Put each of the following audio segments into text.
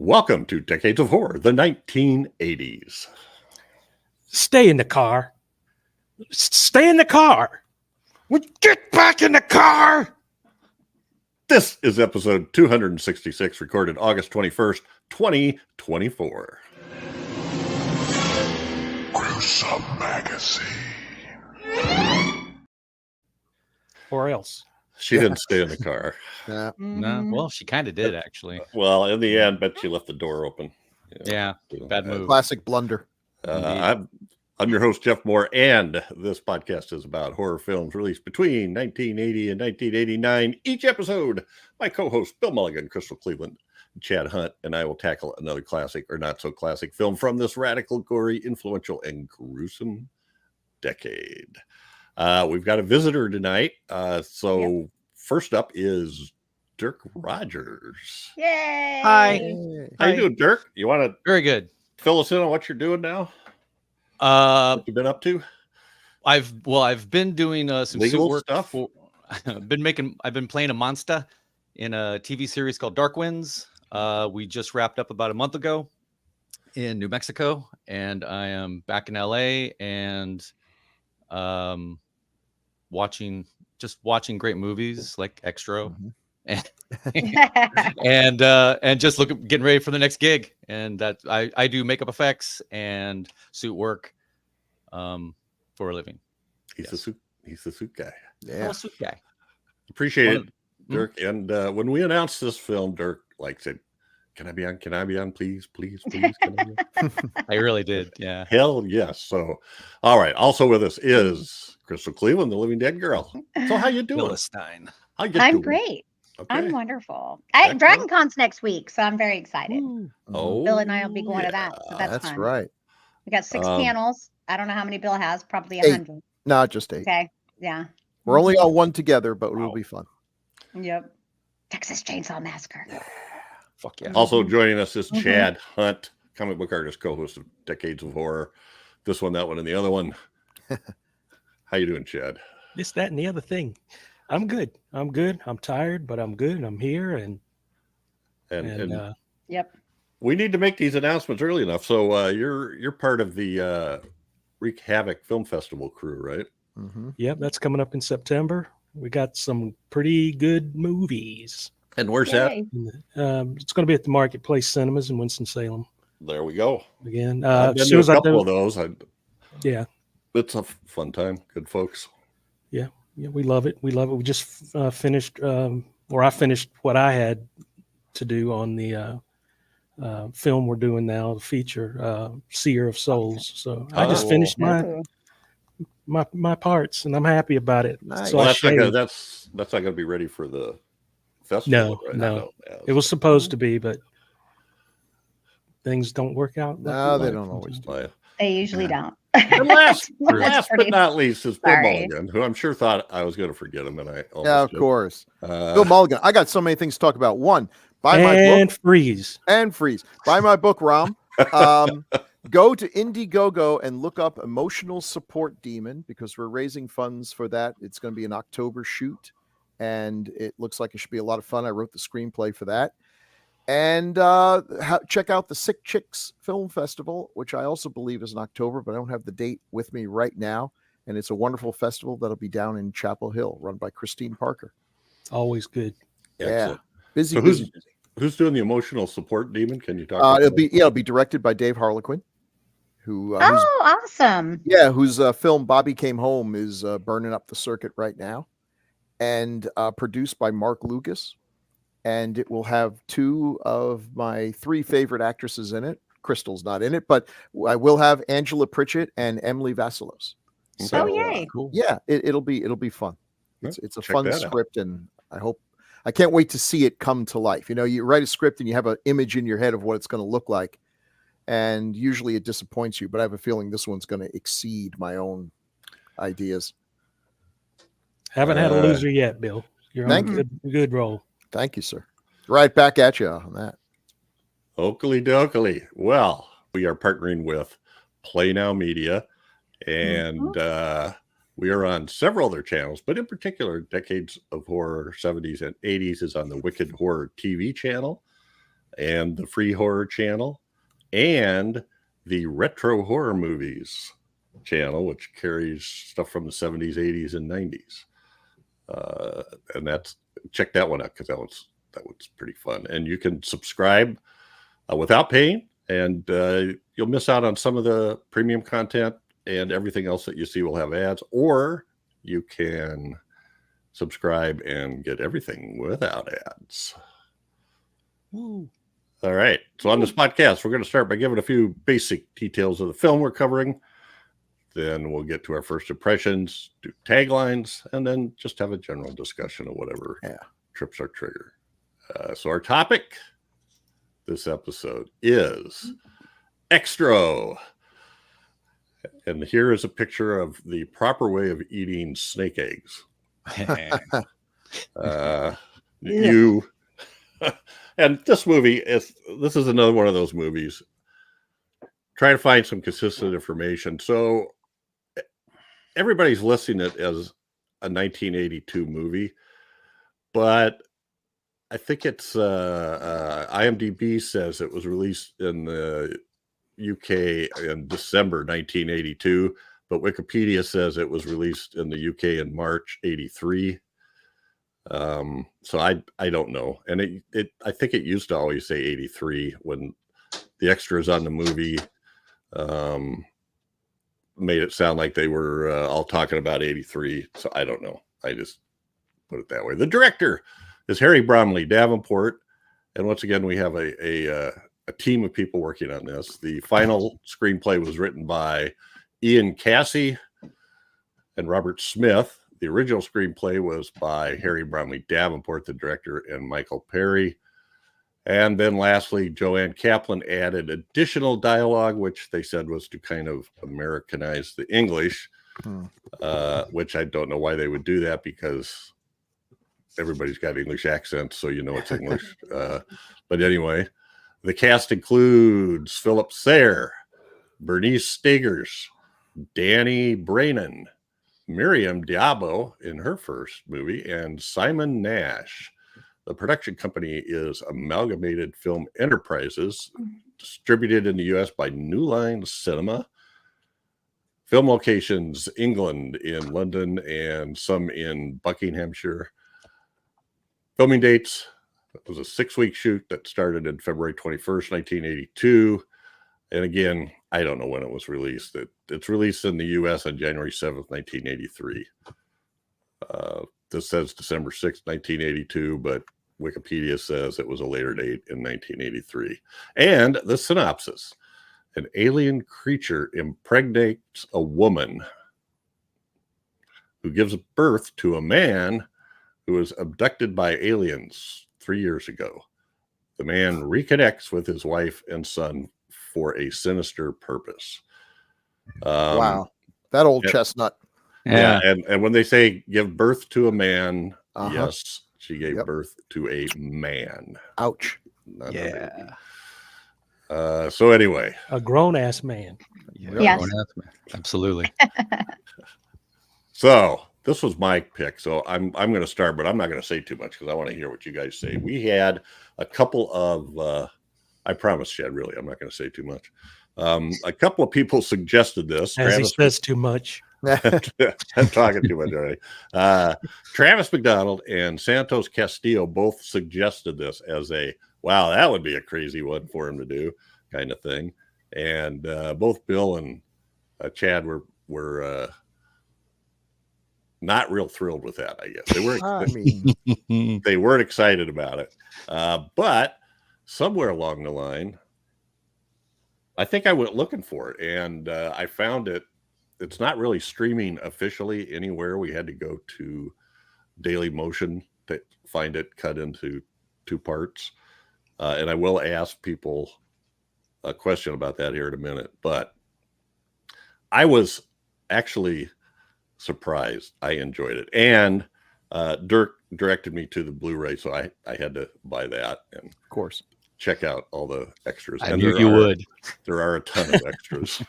Welcome to Decades of Horror, the 1980s. Stay in the car. Stay in the car. Get back in the car. This is episode 266, recorded August 21st, 2024. Gruesome Magazine. Or else. She didn't stay in the car. No, well, she kind of did, actually. Well, in the end, bet she left the door open. Yeah, bad move. Classic blunder. I'm your host, Jeff Mohr, and this podcast is about horror films released between 1980 and 1989. Each episode, my co-host Bill Mulligan, Crystal Cleveland, Chad Hunt, and I will tackle another classic or not so classic film from this radical, gory, influential, and gruesome decade. We've got a visitor tonight. First up is Dirk Rogers. Yay! Hi. How you doing, Dirk? You want to Very good. fill us in on what you're doing now? What you've been up to? I've been doing some Legal suit work stuff? I've been playing a monster in a TV series called Dark Winds. We just wrapped up about a month ago in New Mexico, and I am back in LA and watching great movies like Xtro. and just getting ready for the next gig. And that I do makeup effects and suit work for a living. He's the suit guy. Yeah. I'm a suit guy. Appreciate it, Dirk. And when we announced this film, Dirk said, Can I be on? Can I be on? Please. Can I be on?" I really did. Yeah. Hell yes. So, all right. Also with us is Crystal Cleveland, the Living Dead girl. So how you doing? Philistine. How you I'm doing? great. Okay. I'm wonderful. Excellent. Dragon Con's next week, so I'm very excited. Oh, Bill and I will be going to that. So that's fun. right. We got 6 panels. I don't know how many Bill has. Probably 8. 100. No, just 8. Okay. Yeah. We're only on one together, but it'll be fun. Yep. Texas Chainsaw Massacre. Fuck yeah. Also joining us is Chad Hunt, comic book artist, co-host of Decades of Horror. This one, that one, and the other one. How you doing, Chad? This, that, and the other thing. I'm good. I'm tired, but I'm good. I'm here. And Yep. we need to make these announcements early enough. So you're part of the Wreak Havoc Film Festival crew, right? Mm-hmm. Yep, that's coming up in September. We got some pretty good movies. And where's that? Yay. It's going to be at the Marketplace Cinemas in Winston-Salem There we go. again. I've been As to soon a as I couple do, of those. yeah, It's a fun time. Good folks. yeah, we love it. We just finished, or I finished what I had to do on the film we're doing now, the feature, Seer of Souls. So I just finished Ooh. my parts, and I'm happy about it. Nice. So Well, I that's not shaved. going to be ready for the festival. No, right? no. Yeah. It was supposed to be, but things don't work out. like No, we they like don't them always to. do. They usually don't. And last That's but pretty- not least is Bill Sorry. Mulligan, who I'm sure thought I was going to forget him, and I almost Yeah, of did. course. Bill Mulligan. I got so many things to talk about. One, buy my And book freeze. and freeze. Buy my book, Rom. Go to Indiegogo and look up Emotional Support Demon because we're raising funds for that. It's going to be an October shoot, and it looks like it should be a lot of fun. I wrote the screenplay for that. And check out the Sick Chicks Film Festival, which I also believe is in October, but I don't have the date with me right now. And it's a wonderful festival that'll be down in Chapel Hill, run by Christine Parker. Always good. Excellent. Busy, So busy, busy. Who's doing the Emotional Support Demon? Can you talk about It'll be directed by Dave Harlequin, who's Awesome. whose film Bobby Came Home is burning up the circuit right now, and produced by Mark Lucas. And it will have 2 of my 3 favorite actresses in it. Crystal's not in it, but I will have Angela Pritchett and Emily Vassilos. Oh, yay. Cool. Yeah, it'll be fun. It's a check fun that out. script, and I can't wait to see it come to life. You know, you write a script and you have an image in your head of what it's going to look like, and usually it disappoints you. But I have a feeling this one's going to exceed my own ideas. Haven't had a loser yet, Bill. You're Thank on you. a good roll. Thank you, sir. Right back at you on that. Oakley dokley. Well, we are partnering with Play Now Media, and we are on several other channels, but in particular, Decades of Horror 70s and 80s is on the Wicked Horror TV channel. and the Free Horror channel, and the Retro Horror Movies channel, which carries stuff from the 70s, 80s, and 90s. And that's, check that one out, because that one's pretty fun. And you can subscribe without paying, and you'll miss out on some of the premium content, and everything else that you see will have ads, or you can subscribe and get everything without ads. Woo. All right. So on this podcast, we're going to start by giving a few basic details of the film we're covering. Then we'll get to our first impressions, do taglines, and then just have a general discussion of whatever trips our trigger. So our topic this episode is Xtro. And here is a picture of the proper way of eating snake eggs. You and this movie is another one of those movies. Try to find some consistent information. So everybody's listing it as a 1982 movie, but I think it's IMDb says it was released in the UK in December 1982, but Wikipedia says it was released in the UK in March 83. So I don't know, and I think it used to always say 83 when the extras on the movie made it sound like they were all talking about 83. So I don't know. I just put it that way. The director is Harry Bromley Davenport, and once again we have a team of people working on this. The final screenplay was written by Iain, Cassie, and Robert Smith. The original screenplay was by Harry Bromley Davenport, the director, and Michael Parry. And then lastly, Joanne Kaplan added additional dialogue, which they said was to kind of Americanize the English, which I don't know why they would do that, because everybody's got English accents, so you know it's English. But anyway, the cast includes Philip Sayre, Bernice Stegers, Danny Brainin, Miriam Diabo in her first movie, and Simon Nash. The production company is Amalgamated Film Enterprises, distributed in the U.S. by New Line Cinema. Film locations, England, in London, and some in Buckinghamshire. Filming dates, it was a 6-week shoot that started in February 21st, 1982. And again, I don't know when it was released. It's released in the U.S. on January 7th, 1983. This says December 6th, 1982, but Wikipedia says it was a later date in 1983. And the synopsis: an alien creature impregnates a woman who gives birth to a man who was abducted by aliens 3 years ago. The man reconnects with his wife and son for a sinister purpose. Wow. That old chestnut. Yeah. And when they say give birth to a man, yes, she gave birth to a man. Ouch. Not a baby. So anyway, A grown-ass man. Yes. Absolutely. So this was my pick. So I'm going to start, but I'm not going to say too much because I want to hear what you guys say. We had a couple of, I promise, Chad, really, I'm not going to say too much. A couple of people suggested this. As he says too much. I'm talking too much already. Travis McDonald and Santos Castillo both suggested this as a, wow, that would be a crazy one for him to do kind of thing. And both Bill and Chad were not real thrilled with that, I guess. They were they weren't excited about it. But somewhere along the line, I think I went looking for it, and I found it. It's not really streaming officially anywhere. We had to go to Daily Motion to find it cut into 2 parts. And I will ask people a question about that here in a minute. But I was actually surprised. I enjoyed it. And Dirk directed me to the Blu-ray, so I had to buy that. And Of course. Check out all the extras. I knew you would. There are a ton of extras.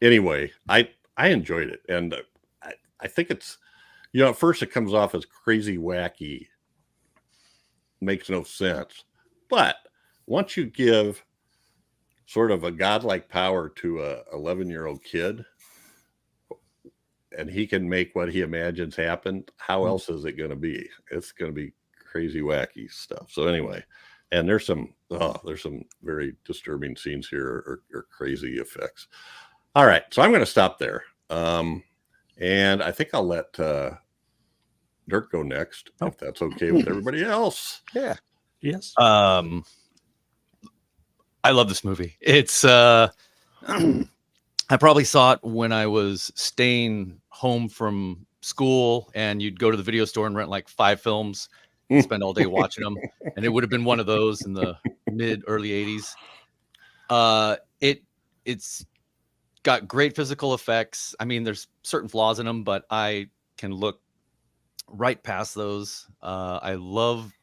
Anyway, I enjoyed it, and I think it's, at first it comes off as crazy, wacky, makes no sense. But once you give sort of a godlike power to a 11-year-old kid, and he can make what he imagines happen, how else is it going to be? It's going to be crazy, wacky stuff. So anyway, and there's some very disturbing scenes here, or crazy effects. All right, so I'm going to stop there. And I think I'll let Dirk go next, if that's okay with everybody else. Yeah. Yes. I love this movie. It's I probably saw it when I was staying home from school, and you'd go to the video store and rent like 5 films and spend all day watching them. And it would have been one of those in the early 80s. It's got great physical effects. I mean, there's certain flaws in them, but I can look right past those. I love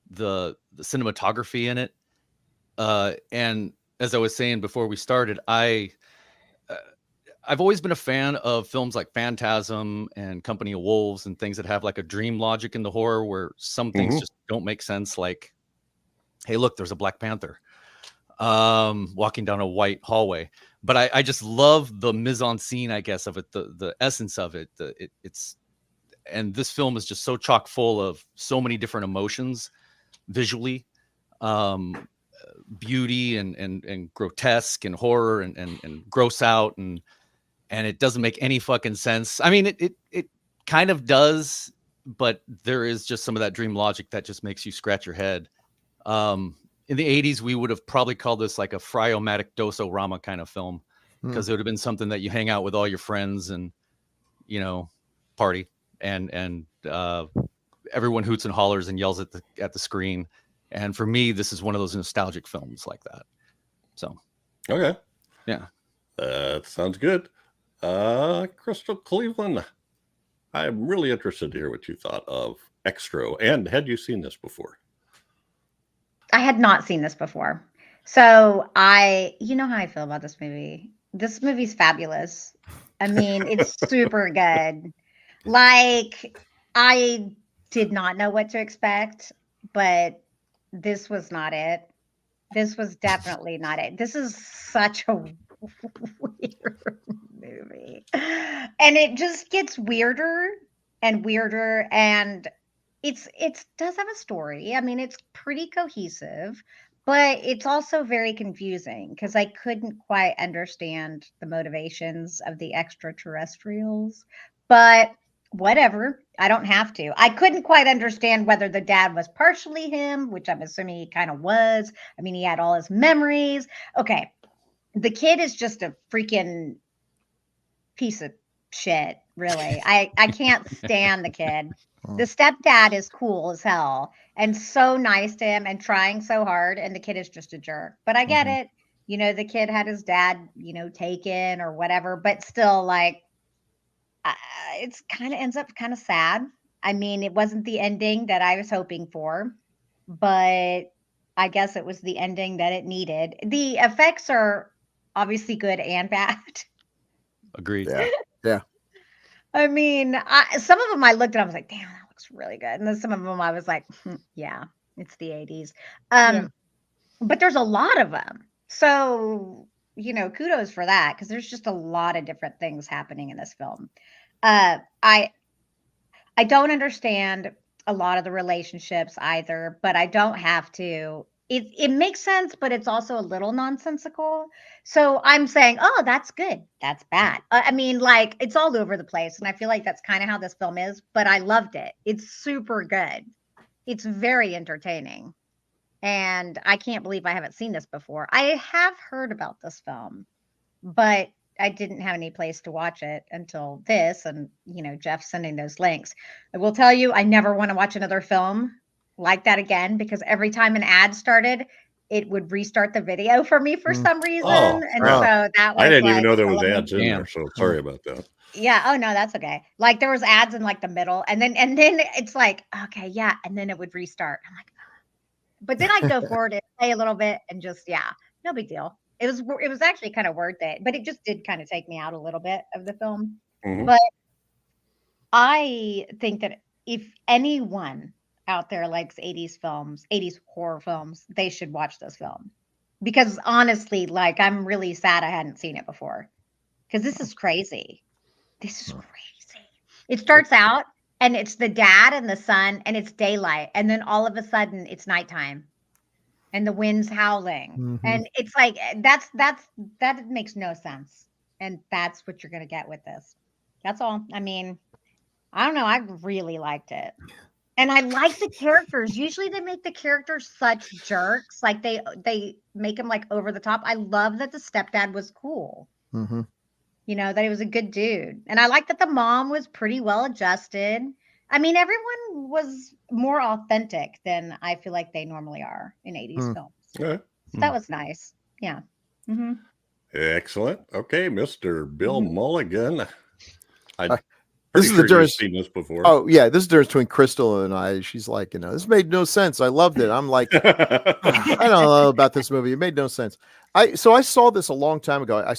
the cinematography in it. And as I was saying before we started, I've always been a fan of films like Phantasm and Company of Wolves and things that have like a dream logic in the horror, where some things just don't make sense. Like, hey, look, there's a Black Panther walking down a white hallway. But I just love the mise-en-scene, I guess, of it, the essence of it. And this film is just so chock full of so many different emotions visually. Beauty and grotesque and horror and gross out, and it doesn't make any fucking sense. I mean, it kind of does, but there is just some of that dream logic that just makes you scratch your head. In the 80s, we would have probably called this like a Fryomatic Doso-rama kind of film, because it would have been something that you hang out with all your friends and, you know, party, and everyone hoots and hollers and yells at the screen. And for me, this is one of those nostalgic films like that. So, Okay. Yeah. That sounds good. Crystal Cleveland, I'm really interested to hear what you thought of Xtro. And had you seen this before? I had not seen this before. So you know how I feel about this movie. This movie's fabulous. I mean, it's super good. Like, I did not know what to expect, but this was not it. This was definitely not it. This is such a weird movie. And it just gets weirder and weirder, and it does have a story. I mean, it's pretty cohesive, but it's also very confusing because I couldn't quite understand the motivations of the extraterrestrials. But whatever, I don't have to. I couldn't quite understand whether the dad was partially him, which I'm assuming he kind of was. I mean, he had all his memories. Okay, the kid is just a freaking piece of shit, really. I can't stand the kid. The stepdad is cool as hell and so nice to him and trying so hard, and the kid is just a jerk. But I get it. You know, the kid had his dad, taken or whatever, but still, like, it's kind of ends up kind of sad. I mean, it wasn't the ending that I was hoping for, but I guess it was the ending that it needed. The effects are obviously good and bad. Agreed. Yeah. I mean, some of them I looked at, I was like, damn, that looks really good. And then some of them I was like, yeah, it's the 80s. But there's a lot of them. So, kudos for that, because there's just a lot of different things happening in this film. I don't understand a lot of the relationships either, but I don't have to. It makes sense, but it's also a little nonsensical. So I'm saying, oh, that's good. That's bad. I mean, like, it's all over the place. And I feel like that's kind of how this film is, but I loved it. It's super good. It's very entertaining. And I can't believe I haven't seen this before. I have heard about this film, but I didn't have any place to watch it until this, and Jeff sending those links. I will tell you, I never want to watch another film like that again, because every time an ad started, it would restart the video for me for some reason. So that was, I didn't even like, know there was ads in Damn. there, so sorry about that. Yeah. Oh no, that's okay. Like, there was ads in like the middle, and then it's like, okay, yeah, and then it would restart. I'm like, but then I'd go forward and play a little bit and just, no big deal. It was actually kind of worth it, but it just did kind of take me out a little bit of the film. Mhm. But I think that if anyone out there likes 80s films, 80s horror films, they should watch this film. Because honestly, like, I'm really sad I hadn't seen it before. Because this is crazy. This is crazy. It starts out and it's the dad and the son and it's daylight. And then all of a sudden it's nighttime and the wind's howling. Mhm. And it's like, that makes no sense. And that's what you're going to get with this. That's all. I mean, I don't know. I really liked it. And I like the characters. Usually they make the characters such jerks. Like they make them like over the top. I love that the stepdad was cool. Mm-hmm. You know, that he was a good dude. And I like that the mom was pretty well adjusted. I mean, everyone was more authentic than I feel like they normally are in 80s films. Yeah. So that was nice. Yeah. Mm-hmm. Excellent. Okay, Mr. Bill Mulligan. This is the difference. Seen this before. Oh yeah, this is the difference between Crystal and I. She's like, this made no sense. I loved it. I'm like, I don't know about this movie. It made no sense. I saw this a long time ago. I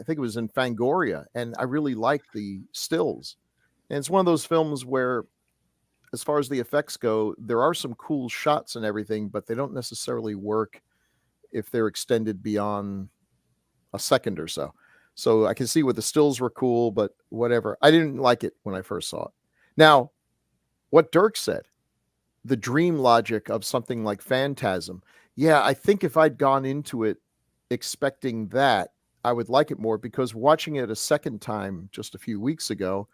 think it was in Fangoria, and I really liked the stills. And it's one of those films where, as far as the effects go, there are some cool shots and everything, but they don't necessarily work if they're extended beyond a second or so. So I can see what the stills were cool, but whatever. I didn't like it when I first saw it. Now, what Dirk said, the dream logic of something like Phantasm. Yeah, I think if I'd gone into it expecting that, I would like it more, because watching it a second time just a few weeks ago,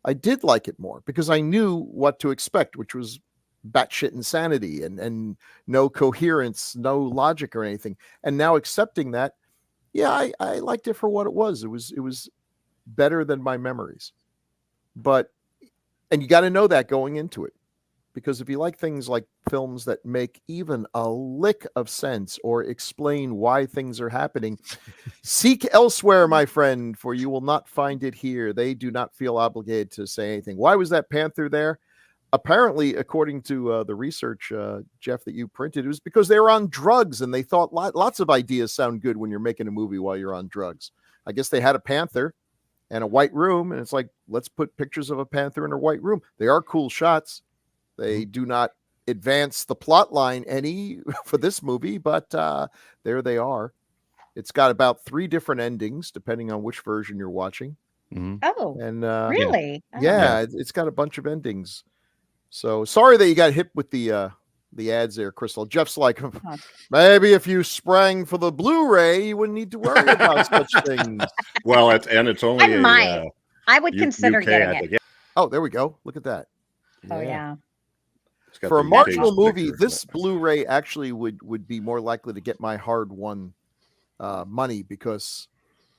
I did like it more because I knew what to expect, which was batshit insanity and no coherence, no logic or anything. And now accepting that, yeah, I liked it for what it was. It was better than my memories. And you got to know that going into it, because if you like things like films that make even a lick of sense or explain why things are happening, seek elsewhere, my friend, for you will not find it here. They do not feel obligated to say anything. Why was that panther there? Apparently, according to the research, Jeff, that you printed, it was because they were on drugs and they thought lots of ideas sound good when you're making a movie while you're on drugs. I guess they had a panther and a white room, and it's like, let's put pictures of a panther in a white room. They are cool shots. They do not advance the plot line any for this movie, but there they are. It's got about 3 different endings, depending on which version you're watching. Mhm. Oh, And really? yeah, it's got a bunch of endings. So sorry that you got hit with the ads there, Crystal. Jeff's like, maybe if you sprang for the Blu-ray, you wouldn't need to worry about such things. Well, it's only I would consider UK, getting I it. think. Oh, there we go. Look at that. Oh yeah. It's got For a the marginal UK movie, sticker. this Blu-ray actually would be more likely to get my hard-won money, because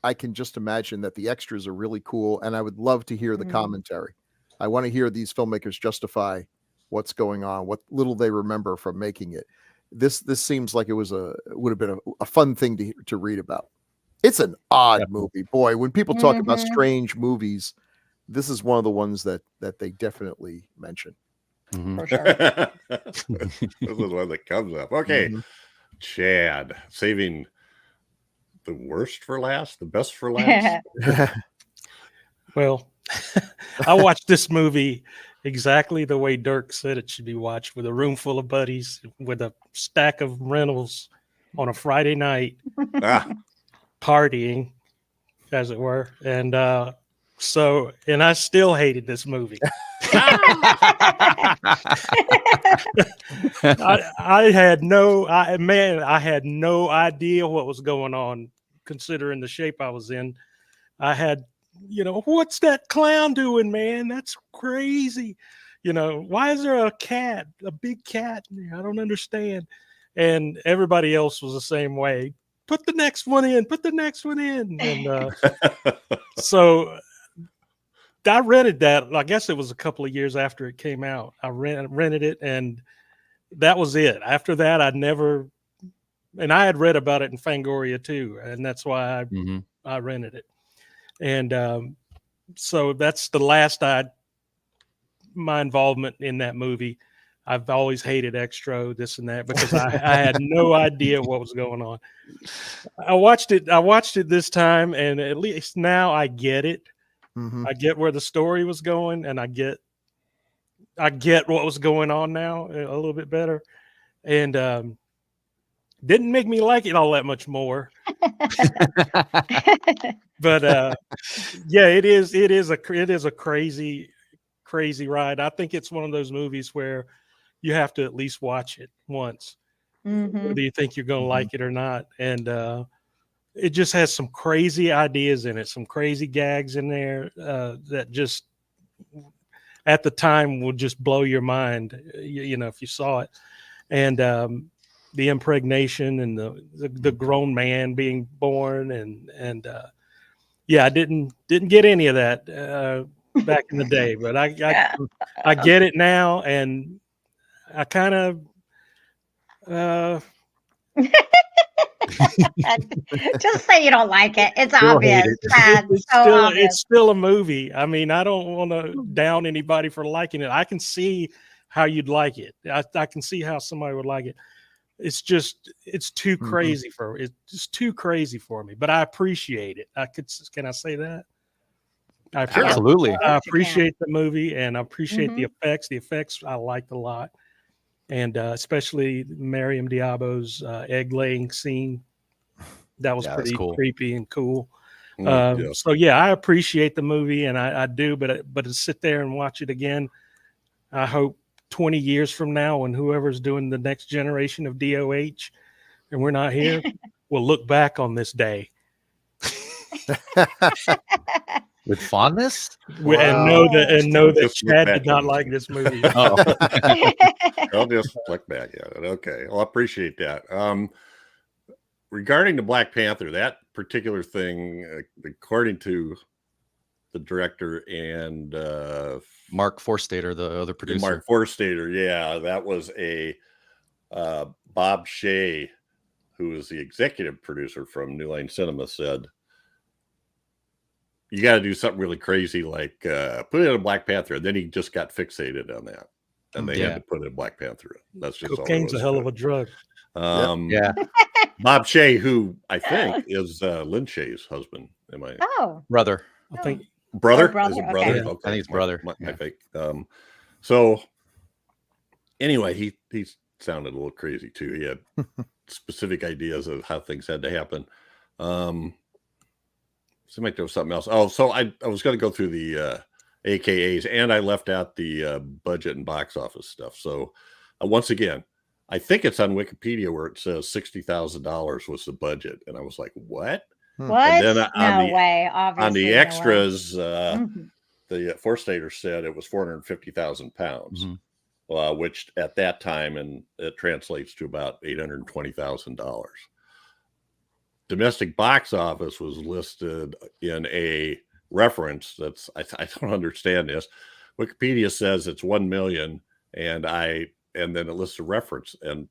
I can just imagine that the extras are really cool, and I would love to hear the commentary. I want to hear these filmmakers justify what's going on, what little they remember from making it. This seems like it would have been a fun thing to read about. It's an odd movie, boy. When people talk about strange movies, this is one of the ones that they definitely mention. For sure. This is one that comes up. Okay, Chad, saving the worst for last, the best for last. Well, I watched this movie exactly the way Dirk said it should be watched, with a room full of buddies, with a stack of rentals on a Friday night, partying, as it were. And I still hated this movie. I had no idea what was going on, considering the shape I was in. I had, what's that clown doing, man? That's crazy. Why is there a big cat in there? I don't understand. And everybody else was the same way. Put the next one in. And so I rented that. I guess it was a couple of years after it came out. I rented it, and that was it. After that, and I had read about it in Fangoria too, and that's why I rented it. And so that's the last my involvement in that movie. I've always hated Xtro, this and that, because I had no idea what was going on. I watched it this time, and at least now I get it. I get where the story was going, and I get I get what was going on now a little bit better, and didn't make me like it all that much more. But yeah, it is a crazy ride. I think it's one of those movies where you have to at least watch it once, whether you think you're going to like it or not. And it just has some crazy ideas in it, some crazy gags in there that just at the time would just blow your mind, you know, if you saw it. And the impregnation and the grown man being born and yeah, I didn't get any of that back in the day, but I get it now, and I kind of Just say you don't like it. It's Still hate obvious. it. Sad. So obvious. it's still a movie. I mean, I don't want to down anybody for liking it. I can see how you'd like it. I can see how somebody would like it. It's too crazy it's just too crazy for me, but I appreciate it. Can I say that? Absolutely. I appreciate the movie, and I appreciate the effects. The effects I liked a lot. And especially Miriam Diabo's egg laying scene. That was pretty cool. creepy and cool. Yes. So yeah, I appreciate the movie, and I do, but to sit there and watch it again, I hope 20 years from now, when whoever's doing the next generation of DOH and we're not here, will look back on this day With fondness? and know that Just look Chad back did not on like this movie. Oh, I'll just click back at it. Okay. Well, I appreciate that. Regarding the Black Panther, that particular thing, according to the director and Mark Forstater, the other producer. Mark Forstater, yeah, that was a Bob Shaye, who is the executive producer from New Line Cinema, said, you got to do something really crazy, like put it in a Black Panther. And then he just got fixated on that, and they had to put it in Black Panther. That's just Cocaine's a hell of a drug. Yeah. Bob Shaye, who I think is Lynn Shaye's husband. Am I Brother? I think brother? brother, Is it brother? okay. Yeah, I think it's brother. My fake. So anyway, he sounded a little crazy too. He had specific ideas of how things had to happen. Seemed like there was something else. Oh, so I was going to go through the AKAs, and I left out the budget and box office stuff. So once again, I think it's on Wikipedia where it says $60,000 was the budget, and I was like, "What?" What? And then No way. Obviously, on the no way. extras, the Forstater said it was 450,000 pounds, which at that time, and it translates to about $820,000. Domestic box office was listed in a reference that's I don't understand this. Wikipedia says it's 1 million, and then it lists a reference, and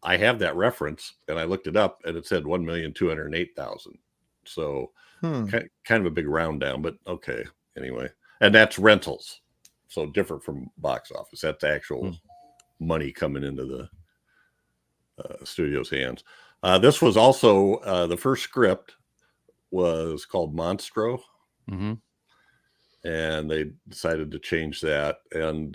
I have that reference, and I looked it up, and it said 1,208,000. So kind of a big round down, but okay. Anyway, and that's rentals, so different from box office. That's actual money coming into the studio's hands. This was also the first script was called Monstro, and they decided to change that. And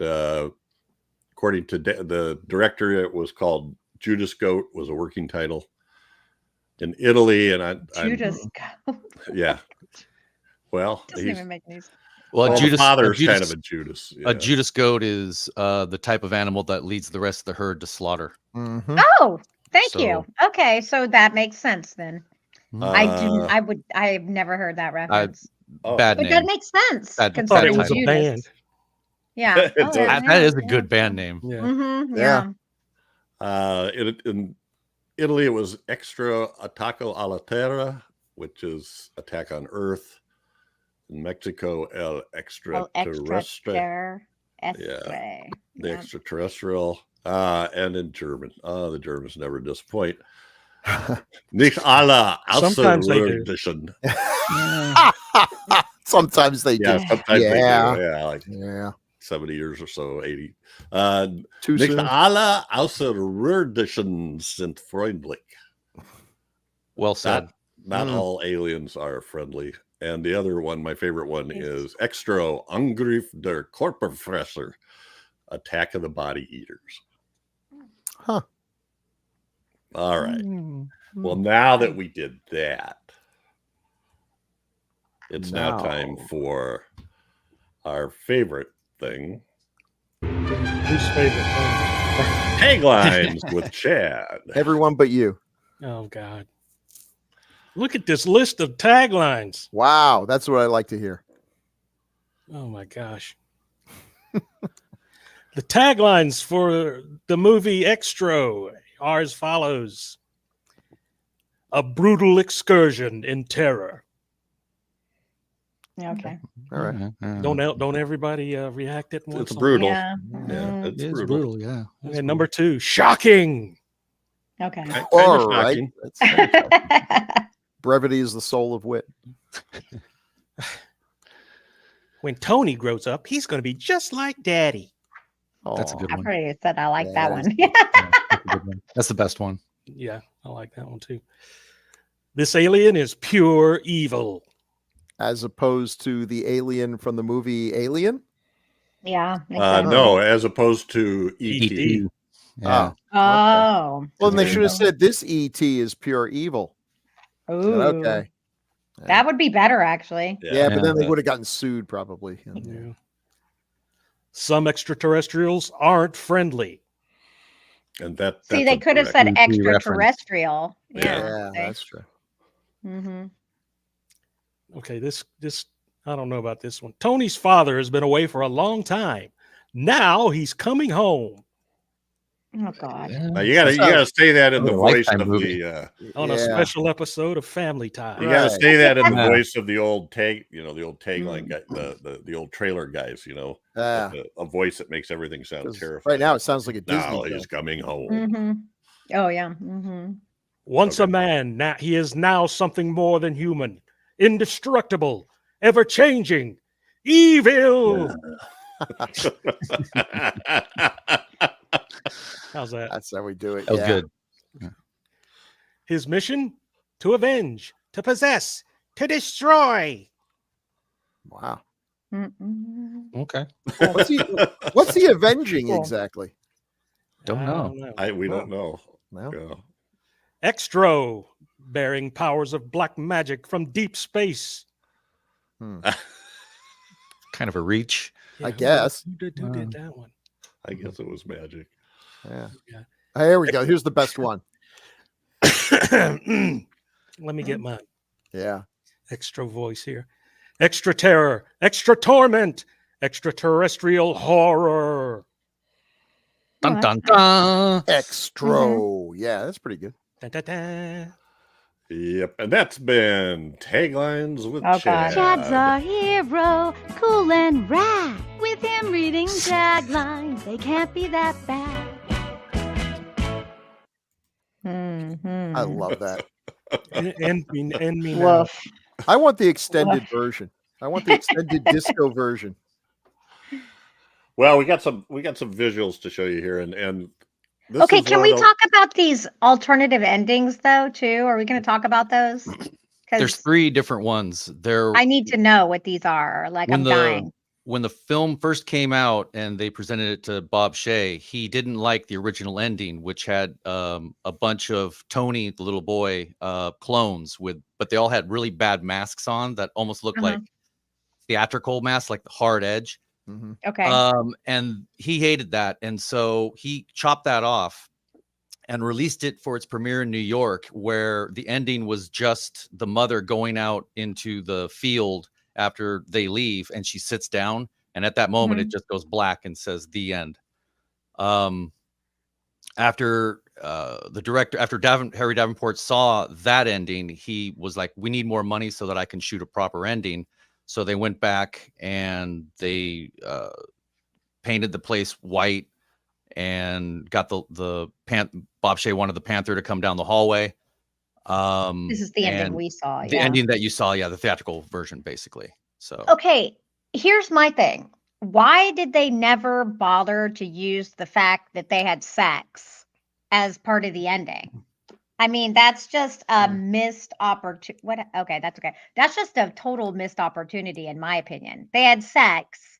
according to the director, it was called Judas Goat, was a working title in Italy. And Judas Goat. Yeah. Well, Doesn't even make any sense. Well, the father's kind of a Judas. Yeah. A Judas goat is the type of animal that leads the rest of the herd to slaughter. Oh, thank you. Okay, so that makes sense then. I've never heard that reference. Bad but name. That makes sense. I thought it was Judas. a band. Yeah. That is a good band name. Yeah. In Italy, it was Extra Attacco alla Terra, which is Attack on Earth. In Mexico, El Extraterrestre. The extraterrestrial. And in German. The Germans never disappoint. Nicht alle Außerirdischen. Sometimes they do. Yeah, sometimes they do. Yeah. Like 70 years or so, 80. Too Nicht soon. alle Außerirdischen sind freundlich. Well said. Not all aliens are friendly. And the other one, my favorite one, is Xtro Angriff der Körperfresser. Attack of the Body Eaters. Huh. All right. Hmm. Well, now that we did that, it's now Now. time for our favorite thing, Whose favorite thing? Taglines with Chad. Everyone but you. Oh God! Look at this list of taglines. Wow, that's what I like to hear. Oh my gosh! The taglines for the movie Xtro are as follows: a brutal excursion in terror. Okay. All right. Don't everybody react at once? It's on brutal. Yeah. Yeah, Mhm. it's It's brutal. brutal. Yeah. that? Okay, number 2, shocking. Okay. Kind of All shocking. right. That's brevity is the soul of wit. When Tony grows up, he's going to be just like Daddy. That's a Aw. good I one. pretty said I like Yeah, that that one. Yeah, that's a good one. That's the best one. Yeah, I like that one too. This alien is pure evil. As opposed to the alien from the movie Alien. Yeah. Exactly. No, as opposed to E.T. E.T. Yeah. Oh. Well, then they Okay. should have said this ET is pure evil. Ooh. Okay. That would be better, actually. Yeah, but then they Yeah. would have gotten sued probably. Yeah. Some extraterrestrials aren't friendly. And that's See, they a could have direct- said ET reference. extraterrestrial. Yeah, Yeah. that's true. Mm-hmm. Okay, this I don't know about this one. Tony's father has been away for a long time. Now he's coming home Oh God. Now you gotta say that in the Another voice Lifetime of movie. the on a special episode of Family Time. you gotta Right. say that in the Yeah. voice of the old the old tagline Mm. guy, the old trailer guys, Yeah. a voice that makes everything sound 'Cause terrifying. right now it sounds like a Disney Now film. he's coming home. Mm-hmm. Oh yeah. Mm-hmm. Once Okay. a man, now he is now something more than human, indestructible, ever changing, evil. How's that? That's how we do it. That was Yeah. good. His mission? To avenge, to possess, to destroy. Wow. Mm-mm. Okay. What's he avenging Cool. exactly? Don't I know. We don't know. No. Yeah. Xtro, bearing powers of black magic from deep space. Kind of a reach. I guess. Who did that one? I guess it was magic. Yeah. Yeah. Here we go. Here's the best one. Let me get my Yeah. extra voice here. Extra terror, extra torment, extraterrestrial horror. Dun Oh, dun that's dun. Xtro. Yeah, that's pretty good. Dun, dun, dun. Yep, and that's been Taglines with Oh, God. Chad. Chad's our hero, cool and rad. With him reading taglines, they can't be that bad. Mm-hmm. I love that. End me now. Woof. I want the extended version. I want the extended disco version. Well, we got some visuals to show you here, and this Okay, is can one we of the- talk about these alternative endings though too? Are we going to talk about those? There's 3 different ones. I need to know what these are. Like I'm dying. When the film first came out and they presented it to Bob Shaye, he didn't like the original ending, which had a bunch of Tony, the little boy, clones but they all had really bad masks on that almost looked like theatrical masks, like the hard edge. Mhm. Okay. And he hated that, and so he chopped that off and released it for its premiere in New York, where the ending was just the mother going out into the field after they leave, and she sits down, and at that moment it just goes black and says the end. After the director, after Harry Davenport saw that ending, he was like, we need more money so that I can shoot a proper ending. So they went back and they painted the place white and got Bob Shaye wanted the panther to come down the hallway. This is the ending and we saw. the ending that you saw, the theatrical version, basically. So Okay, here's my thing. Why did they never bother to use the fact that they had sex as part of the ending? I mean, that's just a missed opportunity. What? Okay, that's okay. That's just a total missed opportunity, in my opinion. They had sex.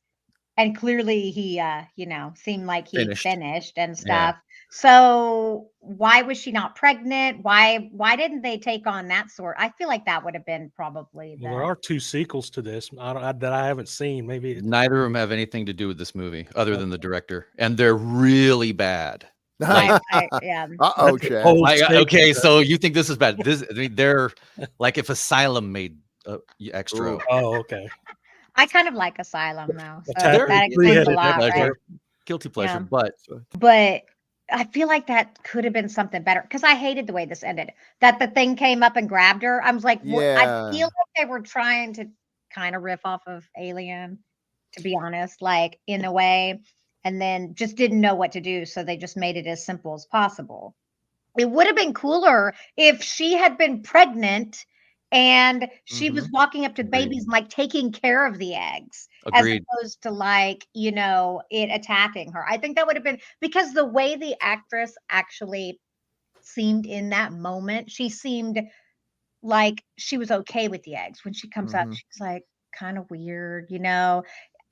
And clearly he seemed like he Finished. finished and Yeah. stuff. So why was she not pregnant? Why didn't they take on that sort? I feel like that would have been probably Well, there are 2 sequels to this. That I haven't seen. Maybe Neither of them have anything to do with this movie other than the director, and they're really bad. yeah. Uh-oh, That's a Chad. cold Like, statement. okay, so you think this is bad? I mean, they're like if Asylum made Xtro. Ooh. Oh, okay. I kind of like Asylum though. So Attack that of explains a three-headed lot, vampire. right? Guilty pleasure, Yeah. but But I feel like that could have been something better because I hated the way this ended. That the thing came up and grabbed her. I was like, Yeah. I feel like they were trying to kind of riff off of Alien, to be honest, like in a way, and then just didn't know what to do. So they just made it as simple as possible. It would have been cooler if she had been pregnant and she was walking up to the Agreed. babies and like taking care of the eggs Agreed. as opposed to like, it attacking her. I think that would have been because the way the actress actually seemed in that moment, she seemed like she was okay with the eggs. When she comes up, she's like kind of weird,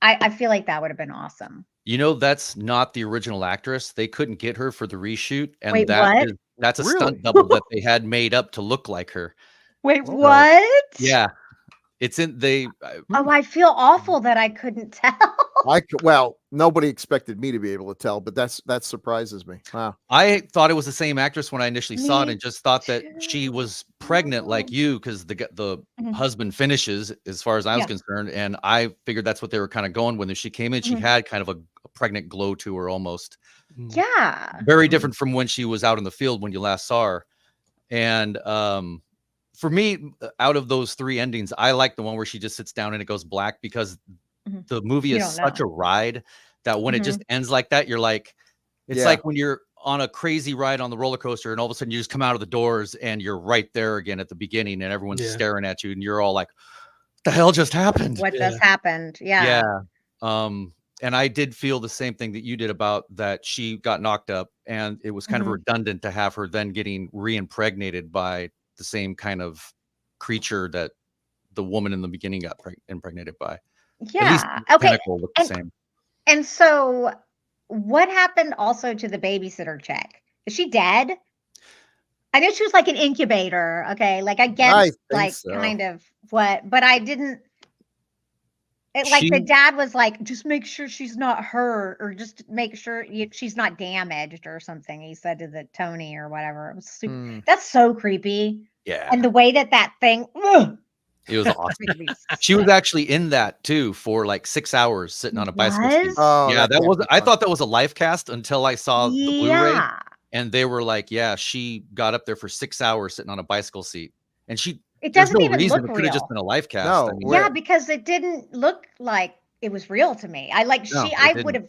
I feel like that would have been awesome. That's not the original actress. They couldn't get her for the reshoot, and Wait, what? that's a Really? stunt double that they had made up to look like her. Wait, Oh. what? Yeah, it's in they. Oh, I feel awful that I couldn't tell. Well, nobody expected me to be able to tell, but that surprises me. Wow. I thought it was the same actress when I initially saw it, Me and just thought that she was pregnant like you because the Mhm. husband finishes, as far as I was Yeah. concerned, and I figured that's what they were kind of going when she came in. She Mhm. had kind of a pregnant glow to her, almost Yeah. very different from when she was out in the field when you last saw her. And for me, out of those 3 endings, I like the one where she just sits down and it goes black because Mhm. the movie You is don't such know. a ride that when it just ends like that, you're like, it's Yeah. like when you're on a crazy ride on the roller coaster and all of a sudden you just come out of the doors and you're right there again at the beginning and everyone's Yeah. staring at you and you're all like, what the hell just happened? What Yeah. just happened? Yeah. And I did feel the same thing that you did about that she got knocked up, and it was kind of Mhm. redundant to have her then getting re-impregnated by the same kind of creature that the woman in the beginning got impregnated by. At least Yeah. the Okay. tentacle looked the same. And so what happened also to the babysitter chick? Is she dead? I know she was like an incubator. Okay. Like I get I think like so. kind of what, but I didn't. Like the She- dad was like, just make sure she's not hurt, or just make sure she's not damaged, or something. He said to the Tony or whatever. It was super. That's so creepy. Yeah, And the way that thing, ugh, it was awesome. making me She was sick. actually in that too for like 6 hours sitting on a bicycle seat. Was? Oh, Yeah, that that can't was. be I fun. thought that was a live cast until I saw the Blu-ray, Yeah. and they were like, "Yeah, she got up there for 6 hours sitting on a bicycle seat, and It there's doesn't no even reason look it could have just real. been a live cast." No, I mean, where- Yeah, because it didn't look like it was real to me. I like No, it I didn't. would have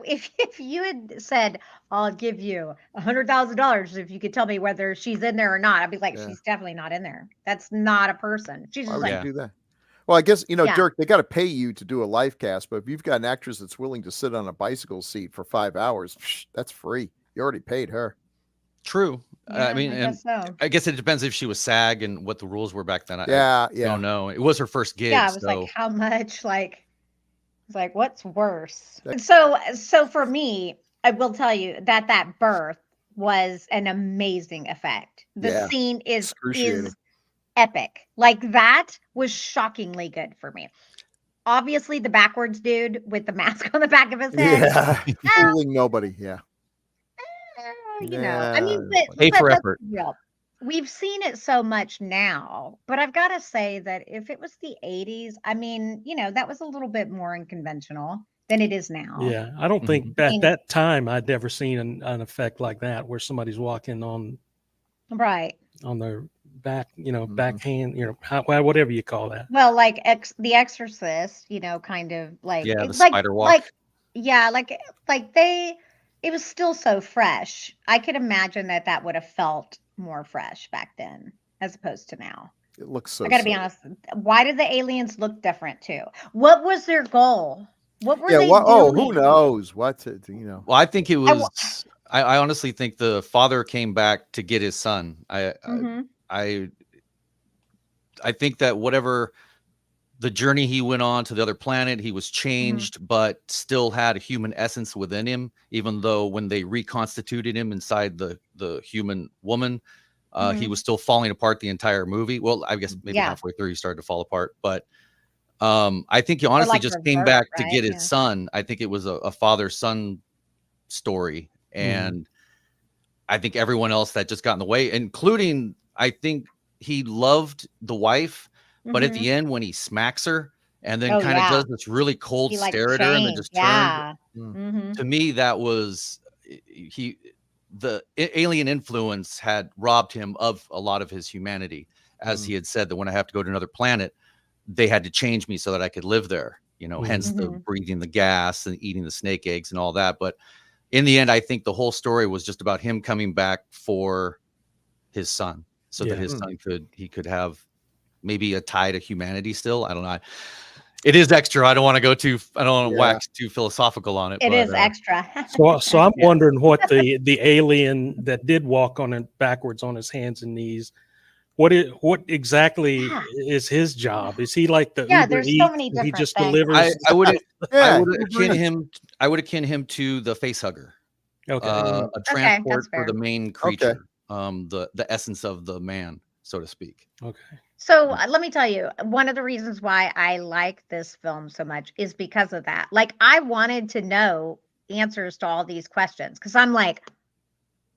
if you had said, I'll give you $100,000 if you could tell me whether she's in there or not, I'd be like, Yeah. she's definitely not in there. That's not a person. She's Why just would like, Yeah. you do that? Well, I guess, Yeah. Dirk, they got to pay you to do a live cast, but if you've got an actress that's willing to sit on a bicycle seat for 5 hours, that's free. You already paid her. true. yeah, I mean, I and guess so. I guess it depends if she was SAG and what the rules were back then. I Yeah. don't know. It was her first gig, Yeah, I was so like, how much? Like, it's like, what's worse? So for me, I will tell you that birth was an amazing effect. The Yeah, scene is excruciating. epic. Like that was shockingly good for me. Obviously, the backwards dude with the mask on the back of his head. Yeah. Fooling nobody. Yeah. I mean, Yeah, pay for let's effort. be real. We've seen it so much now, but I've got to say that if it was the 80s, I mean, that was a little bit more unconventional than it is now. Yeah, I don't think I at mean- that time I'd never seen an effect like that where somebody's walking on Right. their back, Mhm. backhand, whatever you call that. Well, like The Exorcist, kind of like Yeah, the it's like spider walk. like yeah, like it was still so fresh. I could imagine that would have felt more fresh back then as opposed to now. It looks so. I got to be honest. Why did the aliens look different too? What was their goal? What were they doing? Oh, who knows? What? Well, I think it was. I honestly think the father came back to get his son. Mhm. I think that whatever the journey he went on to the other planet, he was changed, but still had a human essence within him, even though when they reconstituted him inside the human woman, he was still falling apart the entire movie. Well, I guess maybe halfway through he started to fall apart, but I think he honestly like just revert, came back to right? get his Yeah. son. I think it was a father-son story, and I think everyone else that just got in the way, including, I think he loved the wife, but at the end when he smacks her and then kind of does this really cold He like stare at her and then changed. just turns, Yeah. to me that was the alien influence had robbed him of a lot of his humanity, as he had said that when I have to go to another planet, they had to change me so that I could live there, you know, hence the breathing the gas and eating the snake eggs and all that. But in the end, I think the whole story was just about him coming back for his son, so that his son could have maybe a tie to humanity still. I don't know. It is extra. I don't want to wax too philosophical on it. It is extra. So I'm wondering what the alien that did walk on it backwards on his hands and knees, what exactly is his job? Is he like the Uber there's so Eats, many and different he just things. delivers? I would Yeah, I would akin him to the face hugger. Okay. A transport for fair. the main creature, the essence of the man, so to speak. Okay. So let me tell you, one of the reasons why I like this film so much is because of that. Like, I wanted to know answers to all these questions because I'm like,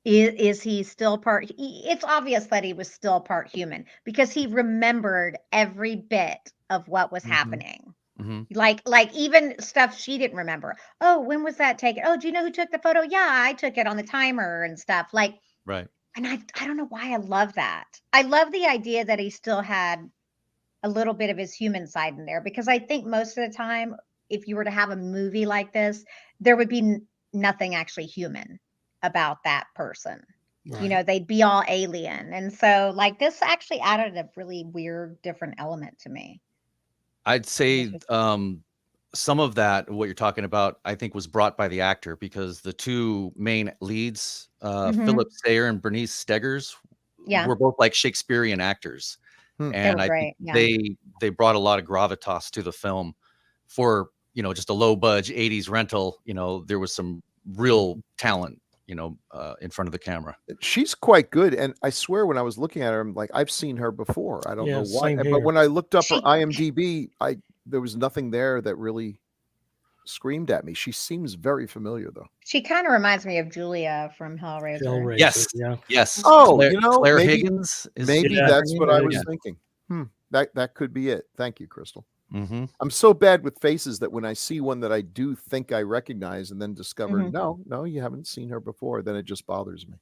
is he still part? It's obvious that he was still part human because he remembered every bit of what was happening. Like even stuff she didn't remember. Oh, when was that taken? Oh, do you know who took the photo? Yeah, I took it on the timer and stuff. Like, Right. and I don't know why I love that. I love the idea that he still had a little bit of his human side in there because I think most of the time, if you were to have a movie like this, there would be nothing actually human about that person. Right. You know, they'd be all alien. And so, like, this actually added a really weird, different element to me. I'd say some of that, what you're talking about, I think was brought by the actor, because the two main leads, Philip Sayer and Bernice Steggers, were both like Shakespearean actors. And I think they brought a lot of gravitas to the film for, you know, just a low budget 80s rental. You know, there was some real talent, you know, in front of the camera. She's quite good, and I swear when I was looking at her, I'm like, I've seen her before. I don't know why, but when I looked up her IMDb, there was nothing there that really screamed at me. She seems very familiar, though. She kind of reminds me of Julia from Hellraiser. Yes, yes. Oh, Claire, you know, Claire maybe, Higgins. Maybe that's what I was thinking. That could be it. Thank you, Crystal. Mm-hmm. I'm so bad with faces that when I see one that I do think I recognize and then discover, no, you haven't seen her before, then it just bothers me.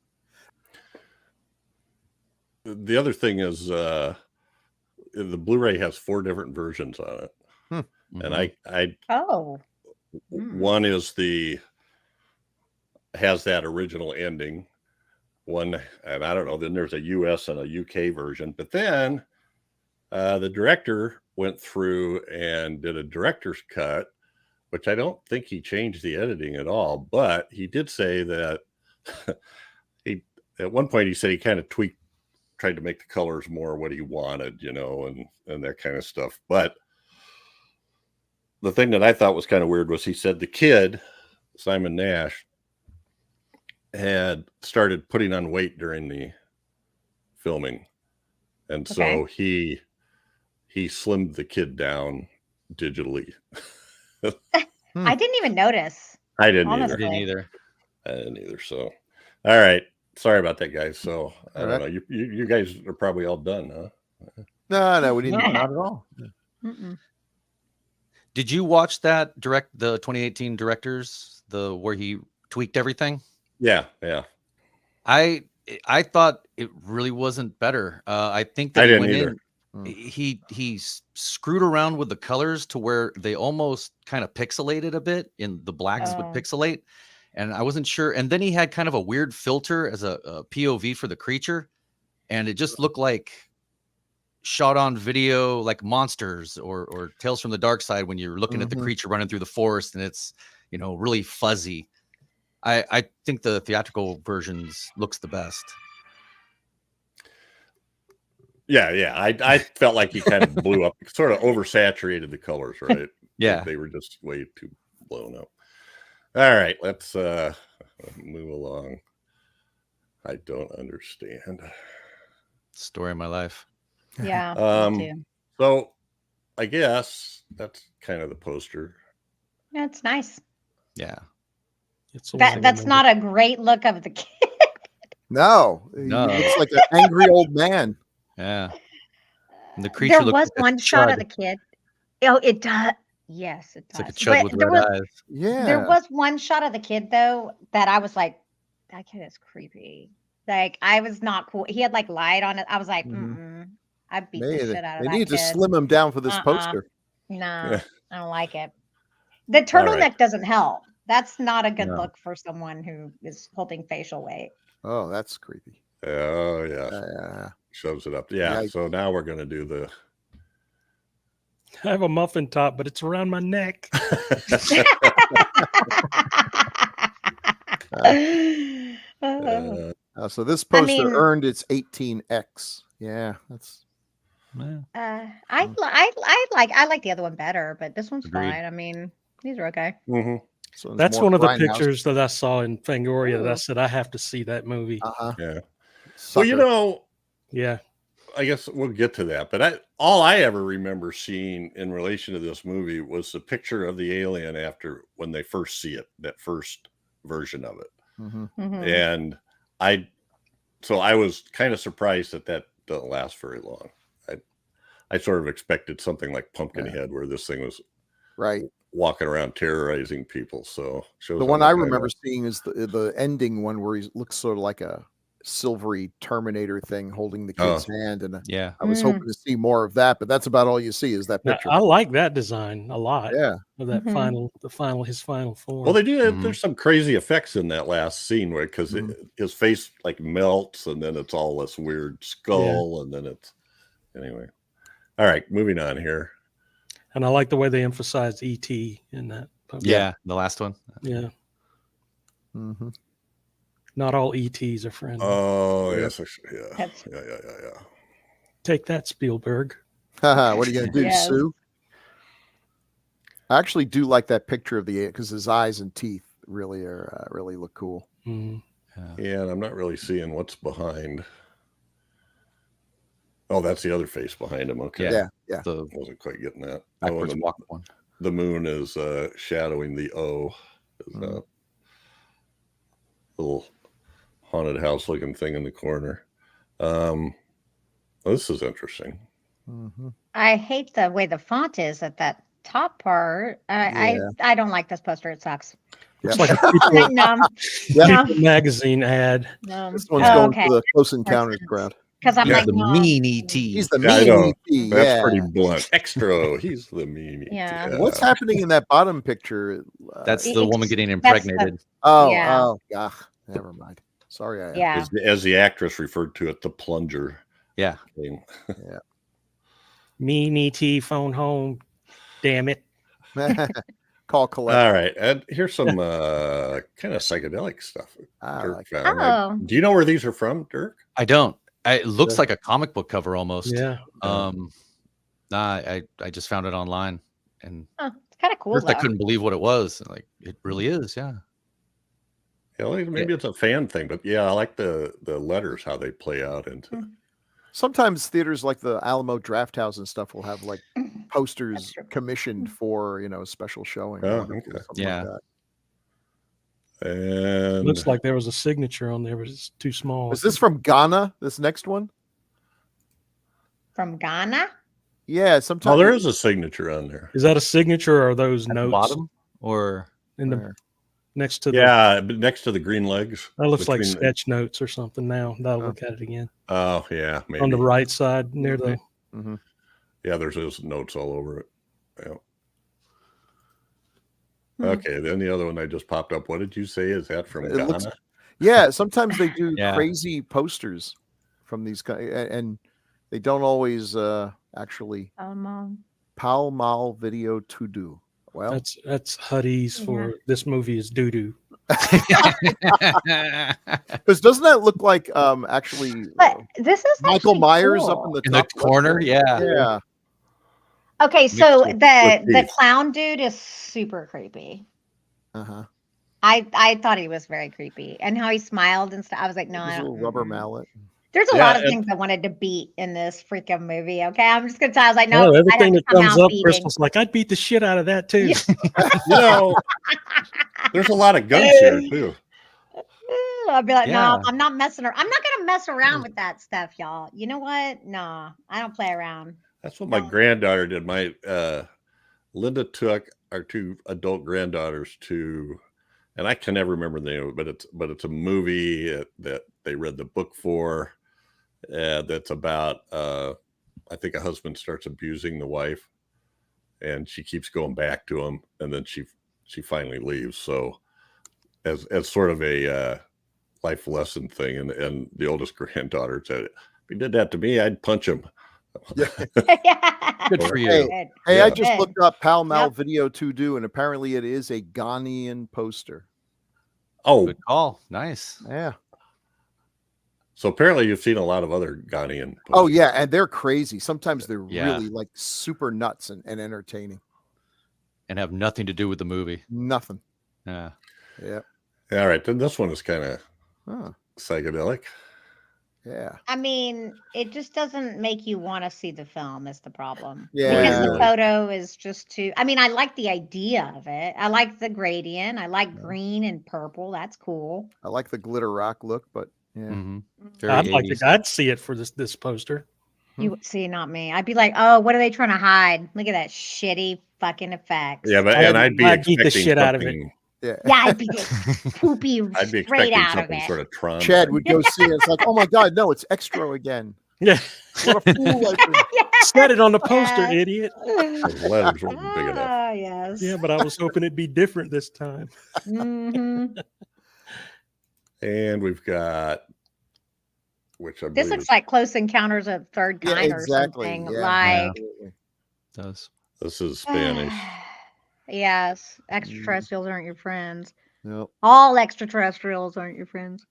The other thing is the Blu-ray has 4 different versions on it. And one is has that original ending one, and I don't know, then there's a US and a UK version, but then the director went through and did a director's cut, which I don't think he changed the editing at all, but he did say that at one point he said he kind of tried to make the colors more what he wanted, you know, and that kind of stuff. But the thing that I thought was kind of weird was he said the kid, Simon Nash, had started putting on weight during the filming. And so he slimmed the kid down digitally. I didn't even notice. I didn't either. So, all right. Sorry about that, guys. So I don't know. You guys are probably all done, huh? No, we didn't. No, not at all. Did you watch the 2018 directors, where he tweaked everything? Yeah. I thought it really wasn't better. I think that I didn't either. He screwed around with the colors to where they almost kind of pixelated a bit, in the blacks would pixelate, and I wasn't sure. And then he had kind of a weird filter as a POV for the creature, and it just looked like shot on video, like Monsters or Tales from the Dark Side, when you're looking at the creature running through the forest and it's, you know, really fuzzy. I think the theatrical versions looks the best. Yeah. I felt like he kind of blew up, sort of oversaturated the colors, right? Yeah. They were just way too blown up. All right, let's move along. I don't understand. Story of my life. Yeah, me too. So I guess that's kind of the poster. That's nice. Yeah. It's the one I That's remember. not a great look of the kid. No, he No. looks like an angry old man. Yeah. And the creature There looked was like a one shot of chud. the kid. Oh, it does. Yes, it It's like a does. chud But with there red was eyes. Yeah. there was one shot of the kid though that I was like, that kid is creepy. Like I was not cool. He had like light on it. I was like, Mhm. I beat the shit out of They that need to kid. slim him down for this Uh-uh. poster. No, Yeah. I don't like it. The All turtleneck right. doesn't help. That's not a good No. look for someone who is holding facial weight. Oh, that's creepy. Oh yeah, Yeah. shoves it up. Yeah. Yikes. So now we're gonna do the. I have a muffin top, but it's around my neck. So this I poster mean- earned its 18x. Yeah, that's Yeah. I like the other one better, but this one's Agreed. fine. I mean, these are okay. Mhm. this one's That's more one of the Grindhouse. pictures that I saw in Fangoria that I Ooh. said I have to see that movie. Uh-huh. Yeah. Well, Sucker. you know, Yeah. I guess we'll get to that, but all I ever remember seeing in relation to this movie was the picture of the alien after when they first see it, that first version of it. Mhm. Mhm. And I was kind of surprised that doesn't last very long. I sort of expected something like Pumpkinhead, where this thing was Right. walking around terrorizing people. So shows The how one much I know. remember seeing is the ending one where he looks sort of like a silvery Terminator thing holding the kid's hand, and Yeah. I was Mm. hoping to see more of that, but that's about all you see is that Now, picture. I like that design a lot. Yeah. Of that Mhm. his final form. Well, they do. Mhm. There's some crazy effects in that last scene where because Mhm. his face like melts, and then it's all this weird skull, and then it's anyway. All right, moving on here. And I like the way they emphasized ET in that. Yeah. The last one. Yeah. Mm-hmm. Not all ETs are friendly. Oh Yep. yes, yeah, That's- yeah. Take that, Spielberg. What are you gonna do, Yes. Sue? I actually do like that picture of the because his eyes and teeth really are really look cool. Mm. Yeah, and I'm not really seeing what's behind. Oh, that's the other face behind him. Okay, Yeah. The wasn't quite getting that. backwards and walk one. the moon is shadowing the O. Is Mm. little haunted house looking thing in the corner. This is interesting. Mm-hmm. I hate the way the font is at that top part. I don't like this poster. It sucks. Looks Yep. like a People, No, Yeah. People magazine ad. no. This one's Oh, going okay. for the Close Encounters crowd. Because I'm Yeah, like, The no. mean ET. He's the Yeah, I mean know. ET. That's Yeah. pretty blunt. Xtro. He's the meanie. Yeah. What's happening in that bottom picture? That's It- the woman it's- getting that's the- impregnated. Oh, never mind. Sorry, I am. Yeah. As the actress referred to it, the plunger. Yeah. thing. Mean ET phone home. Damn it. Call collect. All right, and here's some kind of psychedelic stuff. I Dirk like found. Oh. Do you know where these are from, Dirk? I don't. It looks Yeah. like a comic book cover almost. Yeah. Nah, I just found it online, and Oh, it's kind of cool. first I though. couldn't believe what it was. Like it really is. Yeah. Yeah, like, maybe it's a fan thing, but yeah, I like the letters how they play out into. Sometimes theaters like the Alamo Drafthouse and stuff will have like posters true. commissioned for a special showing. I Oh, wonder if it was okay. something Yeah. like that. And Looks like there was a signature on there, but it's too small. Is this from Ghana? This next one? From Ghana. Yeah, sometimes. oh, there is a signature on there. Is that a signature or are those At the notes bottom or in the Where? next to the Yeah, but next to the green legs. that looks like between the- sketch notes or something now. That'll Oh. look at it again. Oh yeah, maybe On the right side near the Mhm. Yeah, there's those notes all over it. Yeah. Hmm. Okay, then the other one that just popped up. What did you say? Is that from It Ghana? looks- Yeah, sometimes they do Yeah. crazy posters from these guys, and they don't always actually Pall Mall Video to do. Well, that's Huddy's for this movie is doo doo. Because doesn't that look like actually But this is Michael actually Myers cool. up in the In the top left corner, corner? yeah. Yeah. Okay, so with the teeth. clown dude is super creepy. Uh-huh. I thought he was very creepy, and how he smiled and stuff. I was like, no, His I don't. little rubber mm-mm. mallet. There's a Yeah, lot of and- things I wanted to beat in this freaking movie. Okay, I'm just gonna tell. I was like, No, no, I'd have everything to that come comes out up, beating. Crystal's like, I'd beat the shit out of that too. Yeah. You know, there's a lot of guns here too. I'll be like, no, Yeah. I'm not messing around. I'm not gonna mess around with that stuff, y'all. You know what? No, I don't play around. That's what my granddaughter did. My Linda took our 2 adult granddaughters to, and I can never remember the name of it, but it's a movie that they read the book for. That's about I think a husband starts abusing the wife, and she keeps going back to him, and then she finally leaves. So as sort of a life lesson thing, and the oldest granddaughter said, if he did that to me, I'd punch him. Good for you. Good. Hey, Yeah. I just looked up Pall Mall Yep. Video to do, and apparently it is a Ghanaian poster. Oh, Good call. Nice. Yeah. so apparently you've seen a lot of other Ghanaian Oh posters. yeah, and they're crazy. Sometimes they're Yeah. really like super nuts and entertaining. And have nothing to do with the movie. Nothing. Yeah. Yeah. All right, then this one is kind of Huh. psychedelic. Yeah. I mean, it just doesn't make you want to see the film. Is the problem? Yeah. Because the Really? photo is just too. I mean, I like the idea of it. I like the gradient. I like green and purple. That's cool. I like the glitter rock look, but yeah. Mm-hmm. I'd see it for this poster. You see, not me. I'd be like, oh, what are they trying to hide? Look at that shitty fucking effects. Yeah, but I'd- and I'd be I'd beat the expecting shit out of it. something- Yeah. Yeah, I'd be just poopy I'd be straight expecting out of something it. sort of Tron. Chad would go see it. It's like, oh my god, no, it's Xtro again. Yeah. What a fool I've been. Set it on the poster, Yes. idiot. The letters weren't big enough. Ah, yes. Yeah, but I was hoping it'd be different this time. Mhm. And we've got, which I This believe looks is- like Close Encounters of Third Yeah, Kind exactly. or something. Yeah. Like, Absolutely. Does. this is Spanish. yes, extraterrestrials aren't your friends. Yep. All extraterrestrials aren't your friends.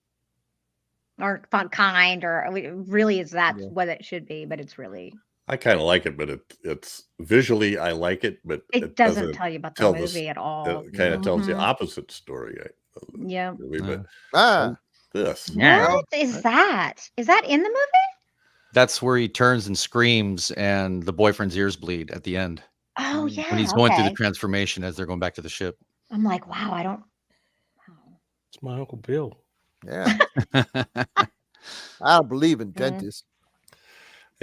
Aren't kind, or really is that Yeah. what it should be? But it's really I kind of like it, but it's visually I like it, but it doesn't tell you about the tell this- movie at all. it kind of tells the Mhm. opposite story. Yeah. Really, but Ah. this, Yeah. What is that? Is that in the movie? That's where he turns and screams, and the boyfriend's ears bleed at the end Oh yeah. when he's going through okay. the transformation as they're going back to the ship. I'm like, wow, I don't. Wow. It's my Uncle Bill. Yeah. I don't believe in Mhm. dentists.